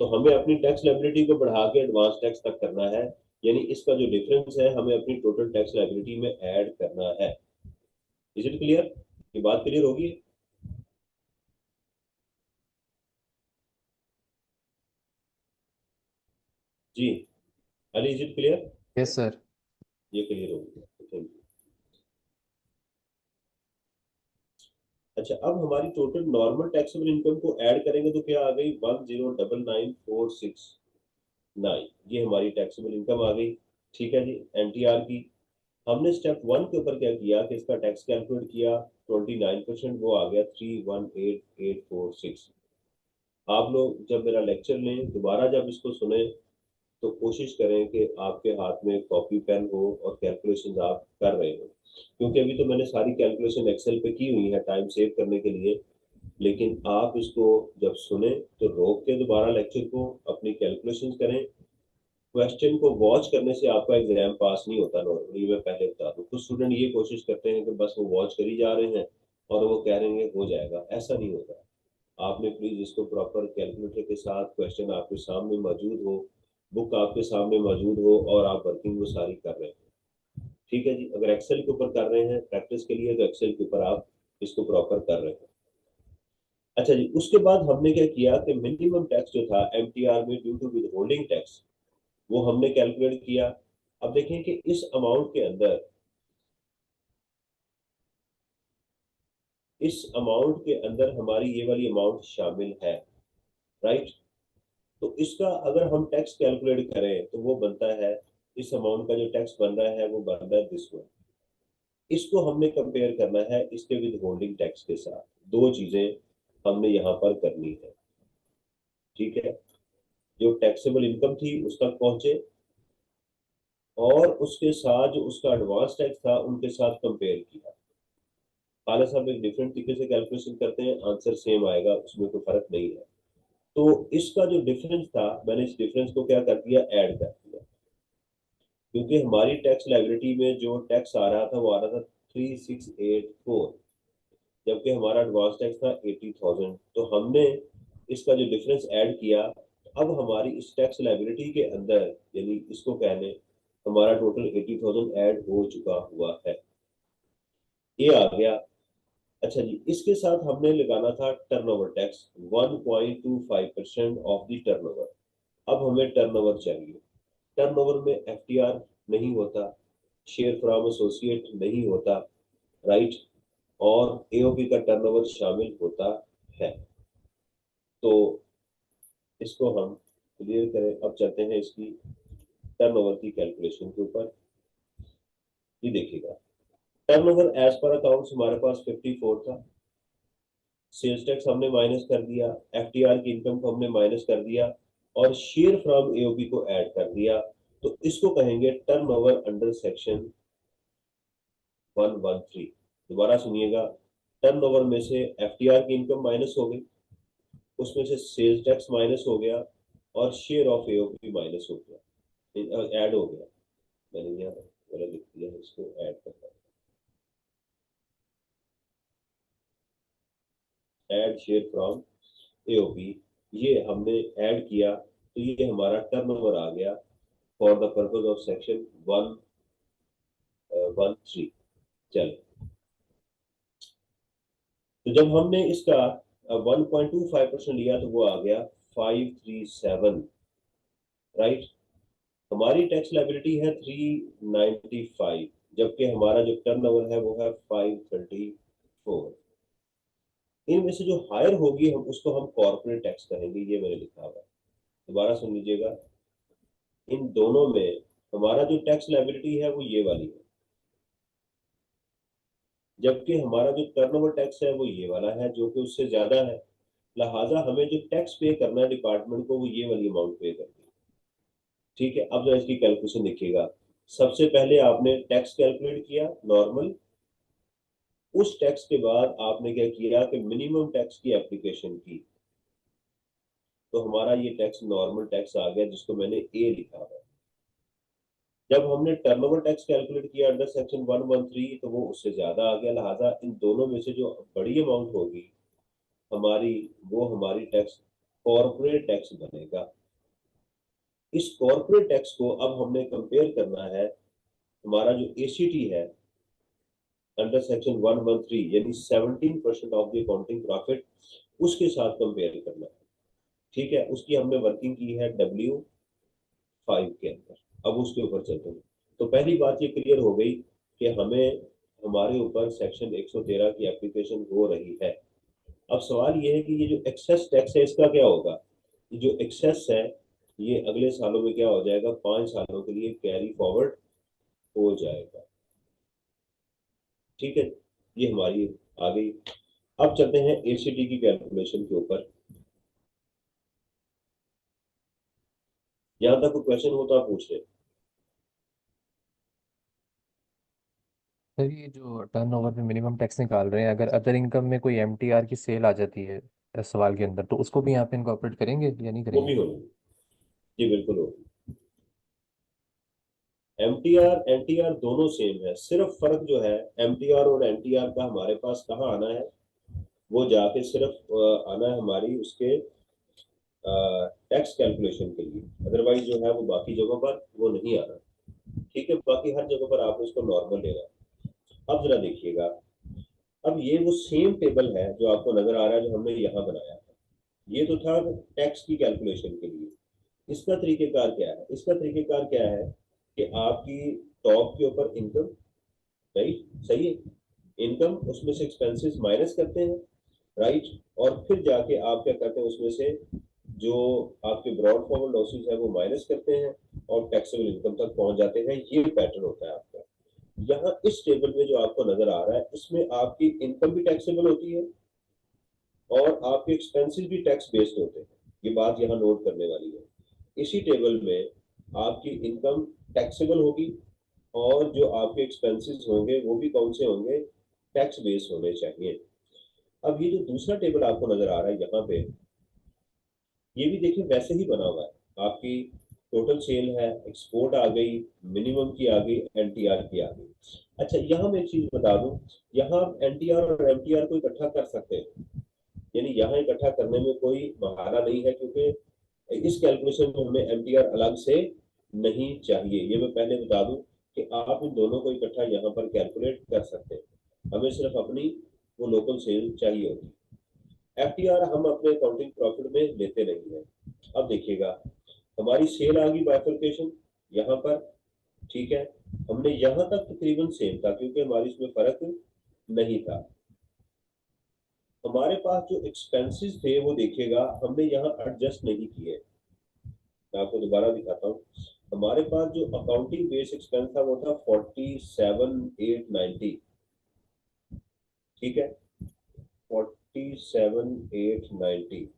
Speaker 1: तो हमें अपनी टैक्स लायबिलिटी को बढ़ा के एडवांस टैक्स तक करना है, यानी इसका जो डिफरेंस है हमें अपनी टोटल टैक्स लायबिलिटी में ऐड करना है। Is it clear? ये बात क्लियर होगी? जी Ali, is it clear?
Speaker 2: Yes sir.
Speaker 1: ये क्लियर होगी, थैंक यू। अच्छा, अब हमारी टोटल नॉर्मल टैक्सेबल इनकम को ऐड करेंगे तो क्या आ गई, 10,99,469, ये हमारी टैक्सेबल इनकम आ गई। ठीक है जी, एनटीआर की हमने स्टेप 1 के ऊपर क्या किया कि इसका टैक्स कैलकुलेट किया, 29%, वो आ गया 318,846। आप लोग जब मेरा लेक्चर लें दोबारा जब इसको सुने तो कोशिश करें कि आपके हाथ में कॉपी पेन हो और कैलकुलेशन आप कर रहे हो, क्योंकि अभी तो मैंने सारी कैलकुलेशन एक्सेल पे की हुई है टाइम सेव करने के लिए, लेकिन आप इसको जब सुने तो रोक के दोबारा लेक्चर को अपनी कैलकुलेशन करें। क्वेश्चन को वॉच करने से आपका एग्जाम पास नहीं होता नॉर्मली, मैं पहले बता दूं। कुछ स्टूडेंट ये कोशिश करते हैं कि बस वो वॉच करी जा रहे हैं और वो कह रहे हैं हो जाएगा, ऐसा नहीं होता। आपने प्लीज इसको प्रॉपर कैलकुलेटर के साथ, क्वेश्चन आपके सामने मौजूद हो, बुक आपके सामने मौजूद हो और आप वर्किंग वो सारी कर रहे हैं। ठीक है जी, अगर एक्सेल के ऊपर कर रहे हैं प्रैक्टिस के लिए तो एक्सेल के ऊपर आप इसको प्रॉपर कर रहे हैं। अच्छा जी, उसके बाद हमने क्या किया कि मिनिमम टैक्स जो था एमटीआर में due to withholding tax वो हमने कैलकुलेट किया। अब देखें कि इस अमाउंट के अंदर हमारी ये वाली अमाउंट शामिल है, राइट। तो इसका अगर हम टैक्स कैलकुलेट करें तो वो बनता है, इस अमाउंट का जो टैक्स बन रहा है वो बन रहा है दिस वन। इसको हमने कंपेयर करना है इसके विद होल्डिंग टैक्स के साथ, दो चीजें हमने यहाँ पर करनी है। ठीक है, जो टैक्सेबल इनकम थी उस तक पहुंचे और उसके साथ जो उसका एडवांस टैक्स था उनके साथ कंपेयर किया। खालिद साहब एक डिफरेंट तरीके से कैलकुलेशन करते हैं, आंसर सेम आएगा, उसमें कोई फर्क नहीं है। तो इसका जो डिफरेंस था मैंने इस डिफरेंस को क्या कर दिया, ऐड कर दिया, क्योंकि हमारी टैक्स लायबिलिटी में जो टैक्स आ रहा था वो आ रहा था 3684, जबकि हमारा एडवांस टैक्स था 80,000, तो हमने इसका जो डिफरेंस ऐड किया। अब हमारी इस टैक्स लायबिलिटी के अंदर, यानी इसको कहने हमारा टोटल 80,000 ऐड हो चुका हुआ है, ये आ गया। अच्छा जी, इसके साथ हमने लगाना था turnover tax, 1.25% of the turnover. अब हमें टर्नओवर चाहिए, टर्नओवर में एफटीआर नहीं होता, शेयर फ्रॉम एसोसिएट नहीं होता, राइट, और एओपी का टर्नओवर शामिल होता है। तो इसको हम क्लियर करें, अब चलते हैं इसकी टर्नओवर की कैलकुलेशन के ऊपर। ये देखिएगा, टर्नओवर एज पर अकाउंट्स हमारे पास 54 था, सेल्स टैक्स हमने माइनस कर दिया, एफटीआर की इनकम को हमने माइनस कर दिया और शेयर फ्रॉम एओबी को ऐड कर दिया, तो इसको कहेंगे टर्नओवर अंडर सेक्शन 113। दोबारा सुनिएगा, टर्नओवर में से एफटीआर की इनकम माइनस हो गई, उसमें से सेल्स टैक्स माइनस हो गया और शेयर ऑफ एओबी माइनस हो गया, ऐड हो गया। मैंने यहाँ गलत लिख दिया है, इसको ऐड करना, ऐड शेयर फ्रॉम एओबी, ये हमने ऐड किया तो ये हमारा टर्नओवर आ गया for the purpose of section 113। चलो, तो जब हमने इसका 1.25% लिया तो वो आ गया 537, राइट। हमारी टैक्स लायबिलिटी है 395, जबकि हमारा जो टर्नओवर है वो है 534। इनमें से जो हायर होगी हम उसको हम कॉर्पोरेट टैक्स कहेंगे, ये मैंने लिखा हुआ है, दोबारा सुन लीजिएगा। इन दोनों में हमारा जो टैक्स लायबिलिटी है वो ये वाली है, जबकि हमारा जो टर्नओवर टैक्स है वो ये वाला है, जो कि उससे ज्यादा है। लिहाजा हमें जो टैक्स पे करना है डिपार्टमेंट को, वो ये वाली अमाउंट पे करनी है। ठीक है, अब जरा इसकी कैलकुलेशन देखिएगा। सबसे पहले आपने टैक्स कैलकुलेट किया नॉर्मल, उस टैक्स के बाद आपने क्या किया कि मिनिमम टैक्स की एप्लीकेशन की, तो हमारा ये टैक्स नॉर्मल टैक्स आ गया, जिसको मैंने ए लिखा है। जब हमने टर्नओवर टैक्स कैलकुलेट किया अंडर सेक्शन 113, तो वो उससे ज्यादा आ गया। लिहाजा इन दोनों में से जो बड़ी अमाउंट होगी हमारी, वो हमारी टैक्स कॉर्पोरेट टैक्स बनेगा। इस कॉर्पोरेट टैक्स को अब हमने कंपेयर करना है हमारा जो एसीटी है अंडर सेक्शन 113, यानी 17% ऑफ द अकाउंटिंग प्रॉफिट, उसके साथ कंपेयर करना है। ठीक है, उसकी हमने वर्किंग की है W5 के अंदर। अब उसके ऊपर चलते हैं। तो पहली बात ये क्लियर हो गई कि हमें हमारे ऊपर सेक्शन 113 की एप्लीकेशन हो रही है। अब सवाल ये है कि ये जो एक्सेस टैक्स है इसका क्या होगा। ये जो एक्सेस है ये अगले सालों में क्या हो जाएगा, 5 सालों के लिए कैरी फॉरवर्ड हो जाएगा। ठीक है, ये हमारी आ गई। अब चलते हैं एसीटी की कैलकुलेशन के ऊपर। यहां तक कोई क्वेश्चन हो तो आप पूछ लें।
Speaker 2: सर ये जो टर्नओवर पे मिनिमम टैक्स निकाल रहे हैं, अगर अदर इनकम में कोई एमटीआर की सेल आ जाती है इस सवाल के अंदर, तो उसको भी यहाँ पे इनकॉर्पोरेट करेंगे या नहीं
Speaker 1: वो
Speaker 2: करेंगे?
Speaker 1: भी होगी, जी बिल्कुल होगी। एमटीआर एनटीआर दोनों सेम है, सिर्फ फर्क जो है एमटीआर और एनटीआर का हमारे पास कहाँ आना है, वो जाके सिर्फ आना है हमारी उसके टैक्स कैलकुलेशन के लिए। अदरवाइज जो है वो बाकी जगहों पर वो नहीं आना। ठीक है, बाकी हर जगह पर आपने इसको नॉर्मल लेना है। अब जरा देखिएगा, अब ये वो सेम टेबल है जो आपको नजर आ रहा है, जो हमने यहाँ बनाया है। ये तो था टैक्स की कैलकुलेशन के लिए। इसका तरीकेकार क्या है, इसका तरीकेकार क्या है कि आपकी टॉप के ऊपर इनकम, राइट, सही है, इनकम, उसमें से एक्सपेंसेस माइनस करते हैं, राइट, और फिर जाके आप क्या करते हैं, उसमें से जो आपके ब्रॉड फॉरवर्ड लॉसेस है वो माइनस करते हैं और टैक्सेबल इनकम तक पहुंच जाते हैं। ये पैटर्न होता है आपका। यहाँ इस टेबल में जो आपको नजर आ रहा है, इसमें आपकी इनकम भी टैक्सेबल होती है और आपके एक्सपेंसेस भी टैक्स बेस्ड होते हैं। ये बात यहाँ नोट करने वाली है। इसी टेबल में आपकी इनकम टैक्सेबल होगी और जो आपके एक्सपेंसेस होंगे वो भी कौन से होंगे, टैक्स बेस्ड होने चाहिए। अब ये जो दूसरा टेबल आपको नजर आ रहा है यहाँ पे, ये भी देखिए वैसे ही बना हुआ है। आपकी टोटल सेल है, एक्सपोर्ट आ गई, मिनिमम की आ गई, एनटीआर की आ गई। अच्छा, यहाँ मैं एक चीज बता दूं, यहाँ एनटीआर और एमटीआर को इकट्ठा कर सकते हैं, यानी यहाँ इकट्ठा करने में कोई बहाना नहीं है, क्योंकि इस कैलकुलेशन में हमें एमटीआर अलग से नहीं चाहिए। ये मैं पहले बता दूं कि आप इन दोनों को इकट्ठा यहाँ पर कैलकुलेट कर सकते हैं, हमें सिर्फ अपनी वो लोकल सेल चाहिए होती। एफटीआर हम अपने अकाउंटिंग प्रॉफिट में लेते नहीं है। अब देखिएगा, हमारी सेल आ गई बाइफरकेशन यहाँ पर। ठीक है, हमने यहाँ तक तकरीबन सेम था क्योंकि हमारी इसमें फर्क नहीं था। हमारे पास जो एक्सपेंसेस थे वो देखिएगा हमने यहाँ एडजस्ट नहीं किए। मैं आपको दोबारा दिखाता हूँ। हमारे पास जो अकाउंटिंग बेस एक्सपेंस था वो था 47,890। ठीक है, 47,890।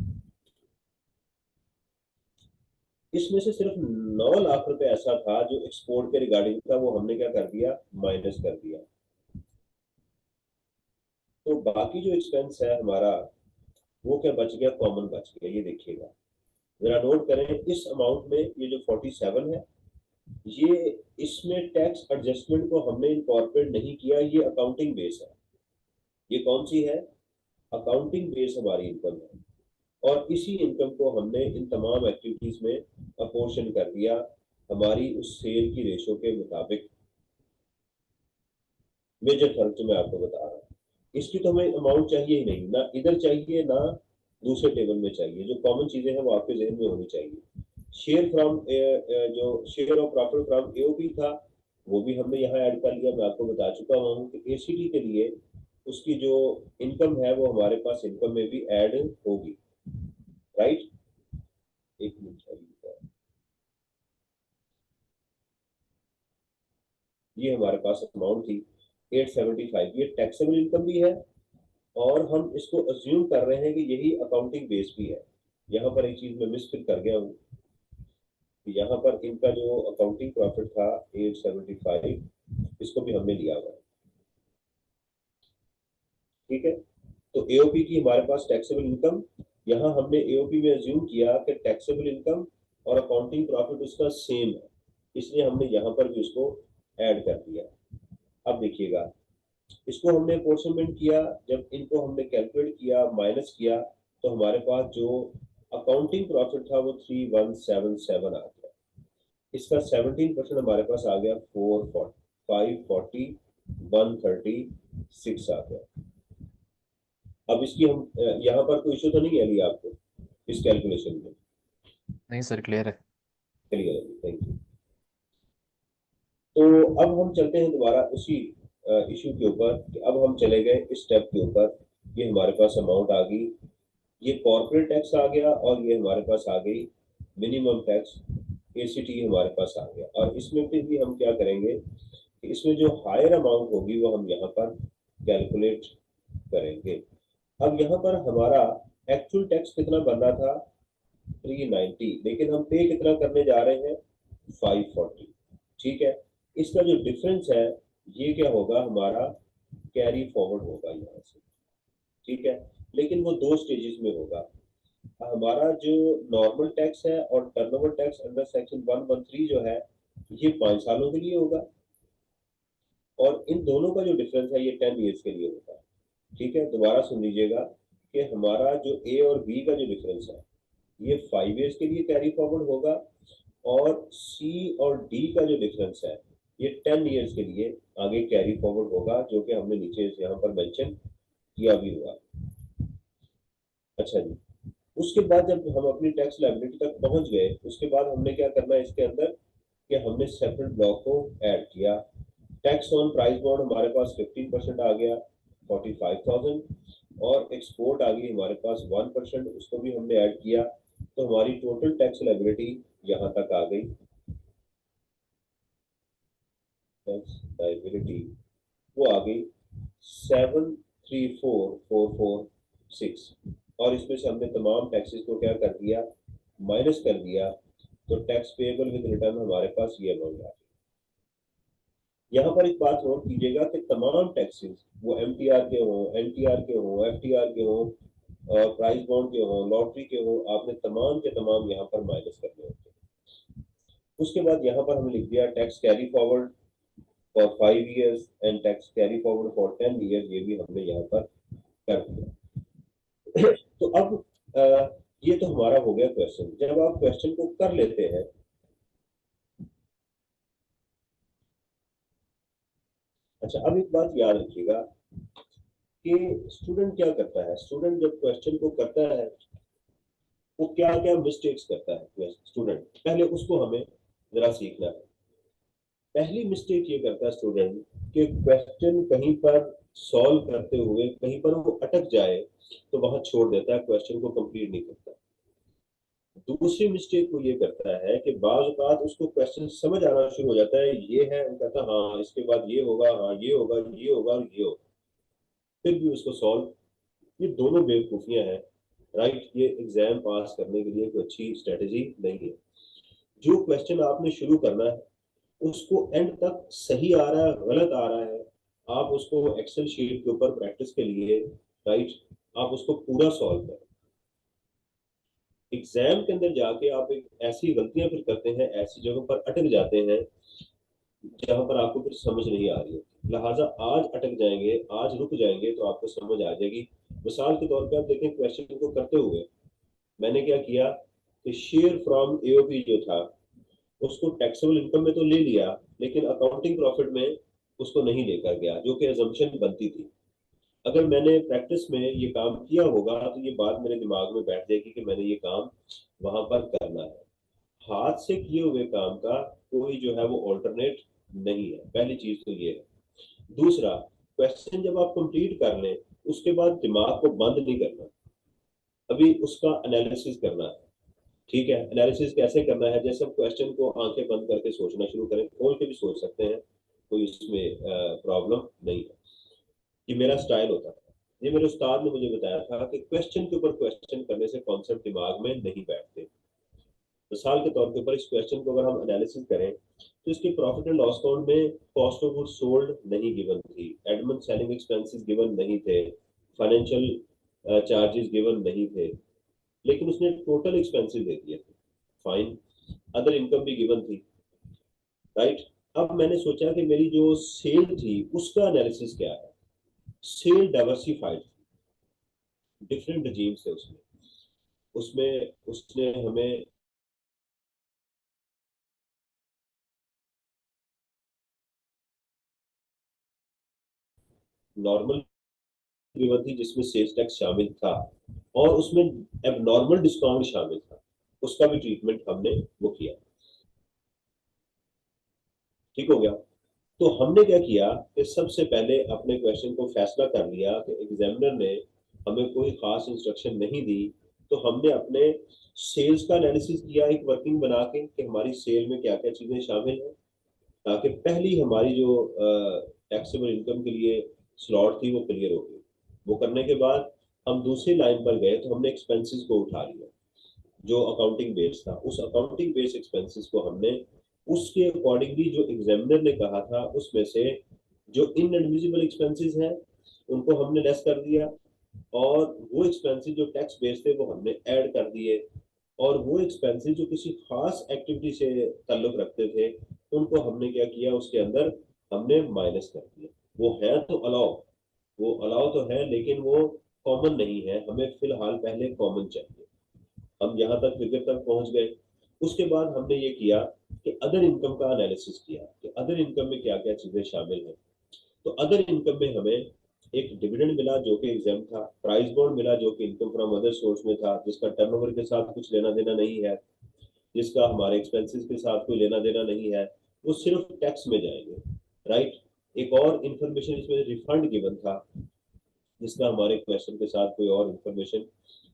Speaker 1: इसमें से सिर्फ 9 लाख रुपए ऐसा था जो एक्सपोर्ट के रिगार्डिंग था, वो हमने क्या कर दिया, माइनस कर दिया। तो बाकी जो एक्सपेंस है हमारा वो क्या बच गया, कॉमन बच गया। ये देखिएगा, जरा नोट करें, इस अमाउंट में ये जो 47 है, ये इसमें टैक्स एडजस्टमेंट को हमने इनकॉर्पोरेट नहीं किया, ये अकाउंटिंग बेस है। ये कौन सी है, अकाउंटिंग बेस हमारी इनकम है। और इसी इनकम को हमने इन तमाम एक्टिविटीज में अपोर्शन कर दिया हमारी उस सेल की रेशो के मुताबिक। मेजर फर्क जो मैं आपको बता रहा हूँ, इसकी तो हमें अमाउंट चाहिए ही नहीं, ना इधर चाहिए ना दूसरे टेबल में चाहिए। जो कॉमन चीजें हैं वो आपके जहन में होनी चाहिए। शेयर फ्रॉम जो share of profit from AOP था वो भी हमने यहाँ ऐड कर लिया। मैं आपको बता चुका हूँ कि एसीटी के लिए उसकी जो इनकम है वो हमारे पास इनकम में भी ऐड होगी, राइट। एक मिनट है, ये हमारे पास अमाउंट थी 875, ये टैक्सेबल इनकम भी है और हम इसको अज्यूम कर रहे हैं कि यही अकाउंटिंग बेस भी है। यहाँ पर एक चीज मैं मिस फिर कर गया हूँ कि यहाँ पर इनका जो अकाउंटिंग प्रॉफिट था 875, इसको भी हमने लिया हुआ है, ठीक है। तो एओपी की हमारे पास टैक्सेबल इनकम, यहाँ हमने एओपी में अज्यूम किया कि टैक्सेबल इनकम और अकाउंटिंग प्रॉफिट उसका सेम है, इसलिए हमने यहाँ पर भी उसको ऐड कर दिया। अब देखिएगा, इसको हमने अप्रोक्सीमेट किया, जब इनको हमने कैलकुलेट किया माइनस किया तो हमारे पास जो अकाउंटिंग प्रॉफिट था वो 3177 आ गया। इसका 17% हमारे पास आ गया 440, 540, 136 आ गया। अब इसकी हम यहाँ पर कोई इशू तो नहीं है अली आपको इस कैलकुलेशन में?
Speaker 2: नहीं सर, क्लियर है।
Speaker 1: क्लियर है, थैंक यू। तो अब हम चलते हैं दोबारा उसी इशू के ऊपर कि अब हम चले गए इस स्टेप के ऊपर। ये हमारे पास अमाउंट आ गई, ये कॉर्पोरेट टैक्स आ गया और ये हमारे पास आ गई मिनिमम टैक्स एसीटी हमारे पास आ गया। और इसमें फिर भी हम क्या करेंगे कि इसमें जो हायर अमाउंट होगी वो हम यहाँ पर कैलकुलेट करेंगे। अब यहाँ पर हमारा एक्चुअल टैक्स कितना बनना था 390, लेकिन हम पे कितना करने जा रहे हैं 540, ठीक है। इसका जो डिफरेंस है ये क्या होगा, हमारा कैरी फॉरवर्ड होगा यहाँ से, ठीक है। लेकिन वो दो स्टेजेस में होगा। हमारा जो नॉर्मल टैक्स है और टर्नओवर टैक्स अंडर सेक्शन 113 जो है ये 5 सालों के लिए होगा और इन दोनों का जो डिफरेंस है ये 10 ईयर्स के लिए होगा, ठीक है। दोबारा सुन लीजिएगा कि हमारा जो ए और बी का जो डिफरेंस है ये 5 ईयर्स के लिए कैरी फॉरवर्ड होगा और सी और डी का जो डिफरेंस है ये 10 ईयर्स के लिए आगे कैरी फॉरवर्ड होगा, जो कि हमने नीचे यहाँ पर मेंशन किया भी हुआ। अच्छा जी, उसके बाद जब हम अपनी टैक्स लायबिलिटी तक पहुंच गए उसके बाद हमने क्या करना है इसके अंदर कि हमने सेपरेट ब्लॉक को ऐड किया। टैक्स ऑन प्राइस बॉन्ड हमारे पास 15% आ गया 45,000 और एक्सपोर्ट आ गई हमारे पास 1%, उसको भी हमने ऐड किया। तो हमारी टोटल टैक्स लायबिलिटी यहाँ तक आ गई, टैक्स लायबिलिटी वो आ गई 734,446 और इसमें से हमने तमाम टैक्सेस को क्या कर दिया, माइनस कर दिया। तो टैक्स पेएबल विद रिटर्न हमारे पास ये अमाउंट आ गई। यहाँ पर एक बात नोट कीजिएगा कि तमाम टैक्सेस वो एमटीआर के हों, एनटीआर के हों, एफटीआर के हों, प्राइस बॉन्ड के हों, लॉटरी के हों, आपने तमाम के तमाम यहाँ पर माइनस करने होते हैं। उसके बाद यहाँ पर हमने लिख दिया tax carry forward for 5 years and tax carry forward for 10 years, ये भी हमने यहाँ पर कर दिया। तो अब ये तो हमारा हो गया क्वेश्चन। जब आप क्वेश्चन को कर लेते हैं, अच्छा अब एक बात याद रखिएगा कि स्टूडेंट क्या करता है, स्टूडेंट जब क्वेश्चन को करता है वो क्या क्या मिस्टेक्स करता है स्टूडेंट, पहले उसको हमें जरा सीखना है। पहली मिस्टेक ये करता है स्टूडेंट कि क्वेश्चन कहीं पर सॉल्व करते हुए कहीं पर वो अटक जाए तो वहां छोड़ देता है, क्वेश्चन को कंप्लीट नहीं करता। दूसरी मिस्टेक वो ये करता है कि बाज औक़ात उसको क्वेश्चन समझ आना शुरू हो जाता है, ये है कहता है हाँ इसके बाद ये होगा, हाँ ये होगा, ये होगा और ये होगा, फिर भी उसको सॉल्व, ये दोनों बेवकूफियां हैं, राइट। ये एग्जाम पास करने के लिए कोई अच्छी स्ट्रेटेजी नहीं है। जो क्वेश्चन आपने शुरू करना है उसको एंड तक सही आ रहा है गलत आ रहा है, आप उसको एक्सेल शीट के ऊपर प्रैक्टिस के लिए, राइट, आप उसको पूरा सॉल्व करें। एग्जाम के अंदर जाके आप एक ऐसी गलतियां फिर करते हैं, ऐसी जगहों पर अटक जाते हैं जहां पर आपको फिर समझ नहीं आ रही है। लिहाजा आज अटक जाएंगे, आज रुक जाएंगे तो आपको समझ आ जाएगी। मिसाल के तौर पे आप देखें क्वेश्चन को करते हुए मैंने क्या किया कि शेयर फ्रॉम एओपी जो था उसको टैक्सेबल इनकम में तो ले लिया लेकिन अकाउंटिंग प्रॉफिट में उसको नहीं लेकर गया, जो कि अजम्पशन बनती थी। अगर मैंने प्रैक्टिस में ये काम किया होगा तो ये बात मेरे दिमाग में बैठ जाएगी कि मैंने ये काम वहां पर करना है। हाथ से किए हुए काम का कोई जो है वो ऑल्टरनेट नहीं है, पहली चीज तो ये है। दूसरा, क्वेश्चन जब आप कंप्लीट कर लें उसके बाद दिमाग को बंद नहीं करना, अभी उसका एनालिसिस करना है। ठीक है, एनालिसिस कैसे करना है? जैसे हम क्वेश्चन को आंखें बंद करके सोचना शुरू करें, खोल के भी सोच सकते हैं, कोई इसमें प्रॉब्लम नहीं है। ये मेरा स्टाइल होता था। ये मेरे उस्ताद ने मुझे बताया था कि क्वेश्चन के ऊपर क्वेश्चन करने से कॉन्सेप्ट दिमाग में नहीं बैठते। मिसाल के तौर के ऊपर इस क्वेश्चन को अगर हम एनालिसिस करें तो इसके प्रॉफिट एंड लॉस अकाउंट में कॉस्ट ऑफ गुड सोल्ड नहीं गिवन थी, एडमिन सेलिंग एक्सपेंसेस गिवन नहीं थे, फाइनेंशियल चार्जेस गिवन नहीं थे, लेकिन उसने टोटल एक्सपेंसेस दे दिए थे। फाइन। अदर इनकम भी गिवन थी, राइट। अब मैंने सोचा कि मेरी जो सेल थी उसका एनालिसिस क्या है। सेल डाइवर्सिफाइड, डिफरेंट रजीम्स थे उसमें। उसमें उसने हमें नॉर्मल गिवन थी जिसमें सेल्स टैक्स शामिल था, और उसमें एबनॉर्मल डिस्काउंट शामिल था, उसका भी ट्रीटमेंट हमने वो किया। ठीक हो गया। तो हमने क्या किया कि सबसे पहले अपने क्वेश्चन को फैसला कर लिया कि एग्जामिनर ने हमें कोई खास इंस्ट्रक्शन नहीं दी, तो हमने अपने सेल्स का एनालिसिस किया एक वर्किंग बना के कि हमारी सेल में क्या क्या चीजें शामिल हैं, ताकि पहली हमारी जो टैक्सेबल इनकम के लिए स्लॉट थी वो क्लियर हो गई। वो करने के बाद हम दूसरी लाइन पर गए तो हमने एक्सपेंसेस को उठा लिया, जो अकाउंटिंग बेस था उस अकाउंटिंग बेस एक्सपेंसेस को हमने उसके अकॉर्डिंगली जो एग्जामिनर ने कहा था उसमें से जो इनएडमिसिबल एक्सपेंसेस हैं उनको हमने लेस कर दिया, और वो एक्सपेंसेस जो टैक्स बेस थे वो हमने ऐड कर दिए, और वो एक्सपेंसेस जो किसी खास एक्टिविटी से ताल्लुक रखते थे उनको हमने क्या किया, उसके अंदर हमने माइनस कर दिया। वो है तो अलाउ, वो अलाउ तो है लेकिन वो कॉमन नहीं है, हमें फिलहाल पहले कॉमन चाहिए। हम यहाँ तक फिगर तक पहुंच गए। उसके बाद हमने ये किया कि अदर इनकम का एनालिसिस किया कि अदर इनकम में क्या क्या चीजें शामिल हैं। तो अदर इनकम में हमें एक डिविडेंड मिला जो कि एग्जाम था, प्राइस बॉन्ड मिला जो कि इनकम फ्रॉम अदर सोर्स में था, जिसका टर्नओवर के साथ कुछ लेना देना नहीं है, जिसका हमारे एक्सपेंसेस के साथ कोई लेना देना नहीं है, वो सिर्फ टैक्स में जाएंगे, राइट। एक और इंफॉर्मेशन इसमें रिफंड गिवन था, जिसका हमारे क्वेश्चन के साथ कोई और इंफॉर्मेशन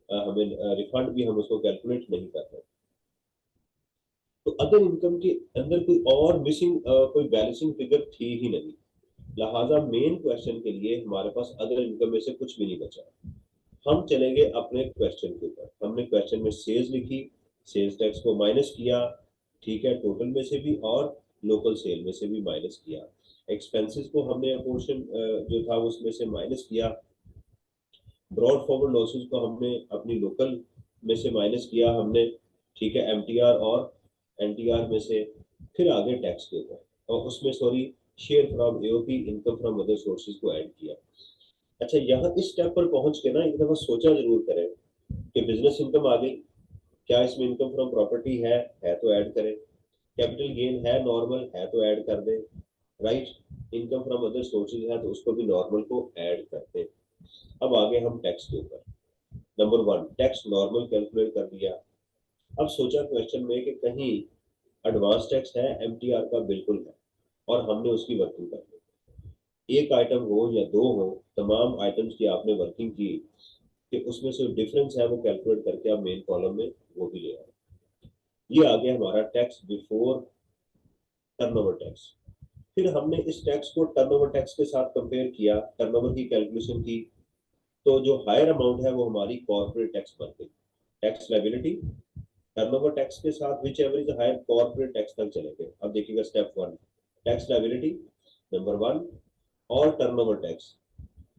Speaker 1: हमें रिफंड भी हम उसको कैलकुलेट नहीं कर रहे। तो अदर इनकम के अंदर कोई और मिसिंग कोई बैलेंसिंग फिगर थी ही नहीं, लिहाजा मेन क्वेश्चन के लिए हमारे पास अदर इनकम में से कुछ भी नहीं बचा। हम चले गए अपने क्वेश्चन के ऊपर, हमने क्वेश्चन में सेल्स लिखी, सेल्स टैक्स को माइनस किया, ठीक है, टोटल में से भी और लोकल सेल में से भी माइनस किया, एक्सपेंसेस को हमने पोर्शन जो था उसमें से माइनस किया, ब्रॉड फॉरवर्ड लॉसेस को हमने अपनी लोकल में से माइनस किया हमने, ठीक है, एमटीआर और एनटीआर में से, फिर आगे टैक्स के ऊपर, और उसमें sorry share from AOP income from other sources को ऐड किया। अच्छा, यहाँ इस स्टेप पर पहुंच के ना एक दफा सोचा जरूर करें कि बिजनेस इनकम आ गई, क्या इसमें इनकम फ्रॉम प्रॉपर्टी है तो ऐड करें, कैपिटल गेन है नॉर्मल है तो ऐड कर दें, right. Income from other sources है तो उसको भी नॉर्मल को ऐड करते हैं। अब आगे हम टैक्स के ऊपर। Number one, tax normal calculate कर दिया। अब सोचा क्वेश्चन में कि कहीं एडवांस टैक्स है, एमटीआर का बिल्कुल है, और हमने उसकी वर्किंग कर ली। एक आइटम हो या दो हो, तमाम आइटम्स की आपने वर्किंग की कि उसमें से डिफरेंस है वो कैलकुलेट करके आप मेन कॉलम में वो भी ले आए। ये आ गया हमारा टैक्स बिफोर टर्नओवर टैक्स। फिर हमने इस टैक्स को टर्नओवर टैक्स के साथ कंपेयर किया, टर्नओवर की कैलकुलेशन की, तो जो हायर अमाउंट है वो हमारी कॉर्पोरेट टैक्स बन गई। टैक्स लाइबिलिटी टर्नओवर टैक्स के साथ whichever is higher corporate tax तक चले गए। अब देखिएगा step one, tax liability number one और टर्नओवर टैक्स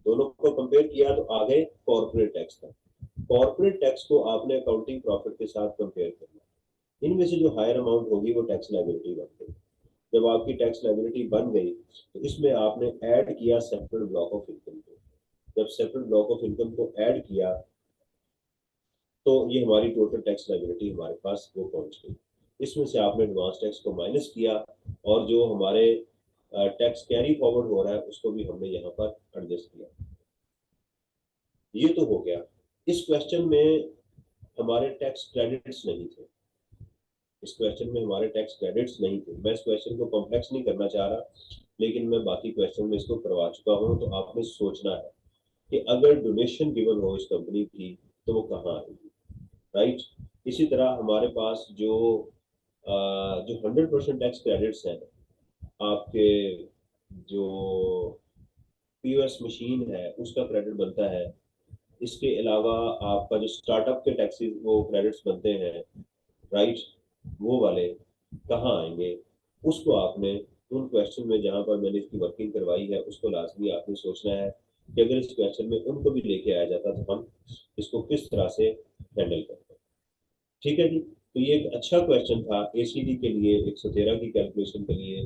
Speaker 1: दोनों को कंपेयर किया तो आ गए कॉर्पोरेट टैक्स तक। कॉर्पोरेट टैक्स को आपने अकाउंटिंग प्रॉफिट के साथ कंपेयर करना, इनमें से जो हायर अमाउंट होगी वो टैक्स लाइबिलिटी बन गई। जब आपकी टैक्स लाइबिलिटी बन गई तो इसमें आपने ऐड किया सेपरेट ब्लॉक ऑफ इनकम को। जब सेपरेट ब्लॉक ऑफ इनकम को ऐड किया तो ये हमारी टोटल टैक्स लाइबिलिटी हमारे पास वो पहुंच गई। इसमें से आपने एडवांस टैक्स को माइनस किया, और जो हमारे टैक्स कैरी फॉरवर्ड हो रहा है उसको भी हमने यहाँ पर एडजस्ट किया। ये तो हो गया। इस क्वेश्चन में हमारे टैक्स क्रेडिट्स नहीं थे, इस क्वेश्चन में हमारे टैक्स क्रेडिट्स नहीं थे। मैं इस क्वेश्चन को कॉम्प्लेक्स नहीं करना चाह रहा, लेकिन मैं बाकी क्वेश्चन में इसको करवा चुका हूँ। तो आपने सोचना है कि अगर डोनेशन गिवन हो इस कंपनी की तो वो कहाँ आएगी, राइट। इसी तरह हमारे पास जो 100% टैक्स क्रेडिट्स हैं, आपके जो पीओएस मशीन है उसका क्रेडिट बनता है। इसके अलावा आपका जो स्टार्टअप के टैक्सेस वो क्रेडिट्स बनते हैं, राइट, वो वाले कहाँ आएंगे, उसको आपने उन क्वेश्चन में जहां पर मैंने इसकी वर्किंग करवाई है उसको लाजमी आपने सोचना है कि अगर इस क्वेश्चन में उनको भी लेके आया जाता तो हम इसको किस तरह से हैंडल करते हैं। ठीक है जी, तो ये एक अच्छा क्वेश्चन था एसीडी के लिए, 113 की कैलकुलेशन के लिए,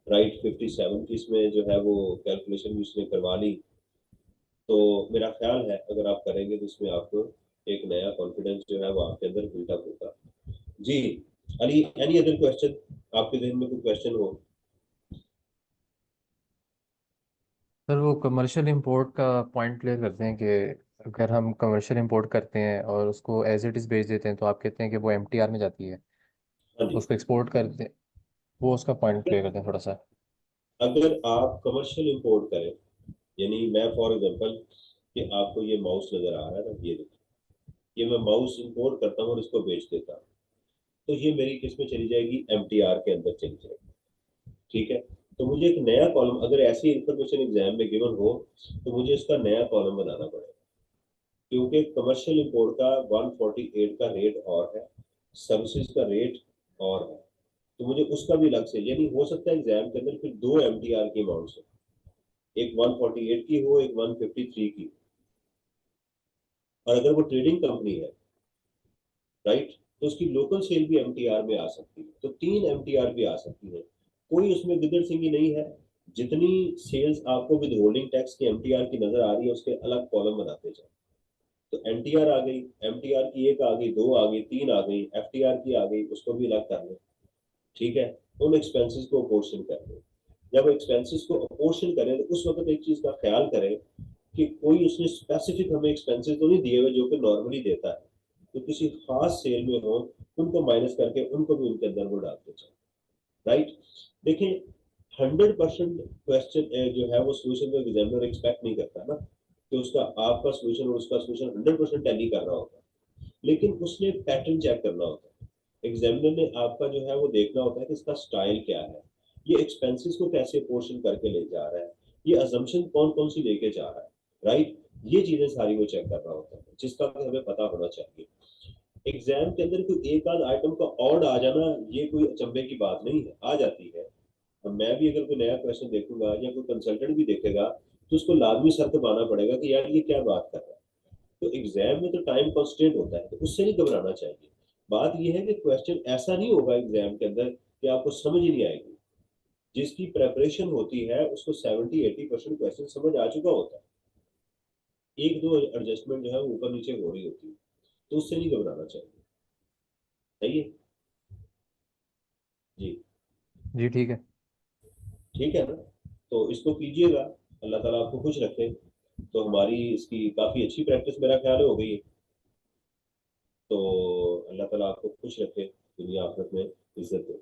Speaker 1: राइट। 57 की इसमें जो है वो कैलकुलेशन भी उसने करवा ली। तो मेरा ख्याल है अगर आप करेंगे तो इसमें आपको एक नया कॉन्फिडेंस जो है वो आपके अंदर बिल्टअप होगा। जी अली, एनी अदर क्वेश्चन, आपके जहन में कोई क्वेश्चन हो?
Speaker 2: सर वो कमर्शियल इंपोर्ट का पॉइंट क्लियर करते हैं कि अगर हम कमर्शियल इंपोर्ट करते हैं और उसको एज इट इज़ बेच देते हैं तो आप कहते हैं कि वो एमटीआर में जाती है,
Speaker 1: हाँ जी।
Speaker 2: उसको एक्सपोर्ट करते हैं, वो उसका पॉइंट क्लियर करते हैं थोड़ा सा।
Speaker 1: अगर आप कमर्शियल इंपोर्ट करें, यानी मैं फॉर एग्जांपल कि आपको ये माउस नजर आ रहा है ना, ये देखिए, ये मैं माउस इंपोर्ट करता हूँ और इसको बेच देता हूँ, तो ये मेरी किस में चली जाएगी, एमटीआर के अंदर चली जाएगी। ठीक है, तो मुझे एक नया कॉलम, अगर ऐसी इंफॉर्मेशन एग्जाम में गिवन हो तो मुझे उसका नया कॉलम बनाना पड़ेगा, क्योंकि कमर्शियल इंपोर्ट का 148 का रेट और है, सर्विसेज का रेट और है। तो मुझे उसका भी अलग से, यानी हो सकता है एग्जाम के अंदर फिर दो एमटीआर की अमाउंट्स हो, एक 148 की हो, एक 153 की। और अगर वो ट्रेडिंग कंपनी है, राइट, तो उसकी लोकल सेल भी एमटीआर में आ सकती है, तो तीन एमटीआर भी आ सकती है। कोई उसमें गिदड़ सिंगी नहीं है। जितनी सेल्स आपको विद होल्डिंग टैक्स की एमटीआर की नजर आ रही है उसके अलग कॉलम बनाते जाओ। तो एनटीआर आ गई, एमटीआर की एक आ गई, दो आ गई, तीन आ गई, एफटीआर की आ गई, उसको भी अलग कर लो। ठीक है, उन एक्सपेंसेस को अपोर्शन कर लो। जब एक्सपेंसेस को अपोर्शन करें तो उस वक्त एक चीज का ख्याल करें कि कोई उसने स्पेसिफिक हमें एक्सपेंसेस तो नहीं दिए हुए जो कि नॉर्मली देता है, तो किसी खास सेल में हो उनको माइनस करके उनको भी उनके अंदर वो डालते जाओ, राइट। देखिए, 100% क्वेश्चन जो है वो सोल्यूशन का एग्जामिनर एक्सपेक्ट नहीं करता ना कि उसका आपका सोल्यूशन और उसका सोल्यूशन 100% टैली कर रहा होता है, लेकिन उसने पैटर्न चेक करना होता है। एग्जामिनर ने आपका जो है वो देखना होता है कि इसका स्टाइल क्या है, ये एक्सपेंसेस को कैसे पोर्शन करके ले जा रहा है, ये अजम्पशन कौन कौन सी लेके जा रहा है, राइट। ये चीजें सारी वो चेक कर रहा होता है, जिसका कि हमें पता होना चाहिए। एग्जाम के अंदर कोई एक आध आइटम का ऑड आ जाना ये कोई अचंभे की बात नहीं है, आ जाती है। अब मैं भी अगर कोई नया क्वेश्चन देखूंगा या कोई कंसल्टेंट भी देखेगा तो उसको लाजमी सर दबाना पड़ेगा कि यार ये क्या बात कर रहा है। तो एग्जाम में तो टाइम कॉन्स्टेंट होता है, तो उससे नहीं घबराना चाहिए। बात यह है कि क्वेश्चन ऐसा नहीं होगा एग्जाम के अंदर कि आपको समझ ही नहीं आएगी। जिसकी प्रेपरेशन होती है उसको 70-80% क्वेश्चन समझ आ चुका होता है, एक दो एडजस्टमेंट जो है वो ऊपर नीचे हो रही होती है, तो उससे नहीं घबराना चाहिए। सही है जी।
Speaker 2: जी ठीक है।
Speaker 1: ठीक है ना, तो इसको कीजिएगा। अल्लाह ताला आपको खुश रखे। तो हमारी इसकी काफ़ी अच्छी प्रैक्टिस मेरा ख्याल हो गई है। तो अल्लाह ताला आपको खुश रखे, दुनिया आखिरत में इज्जत दे।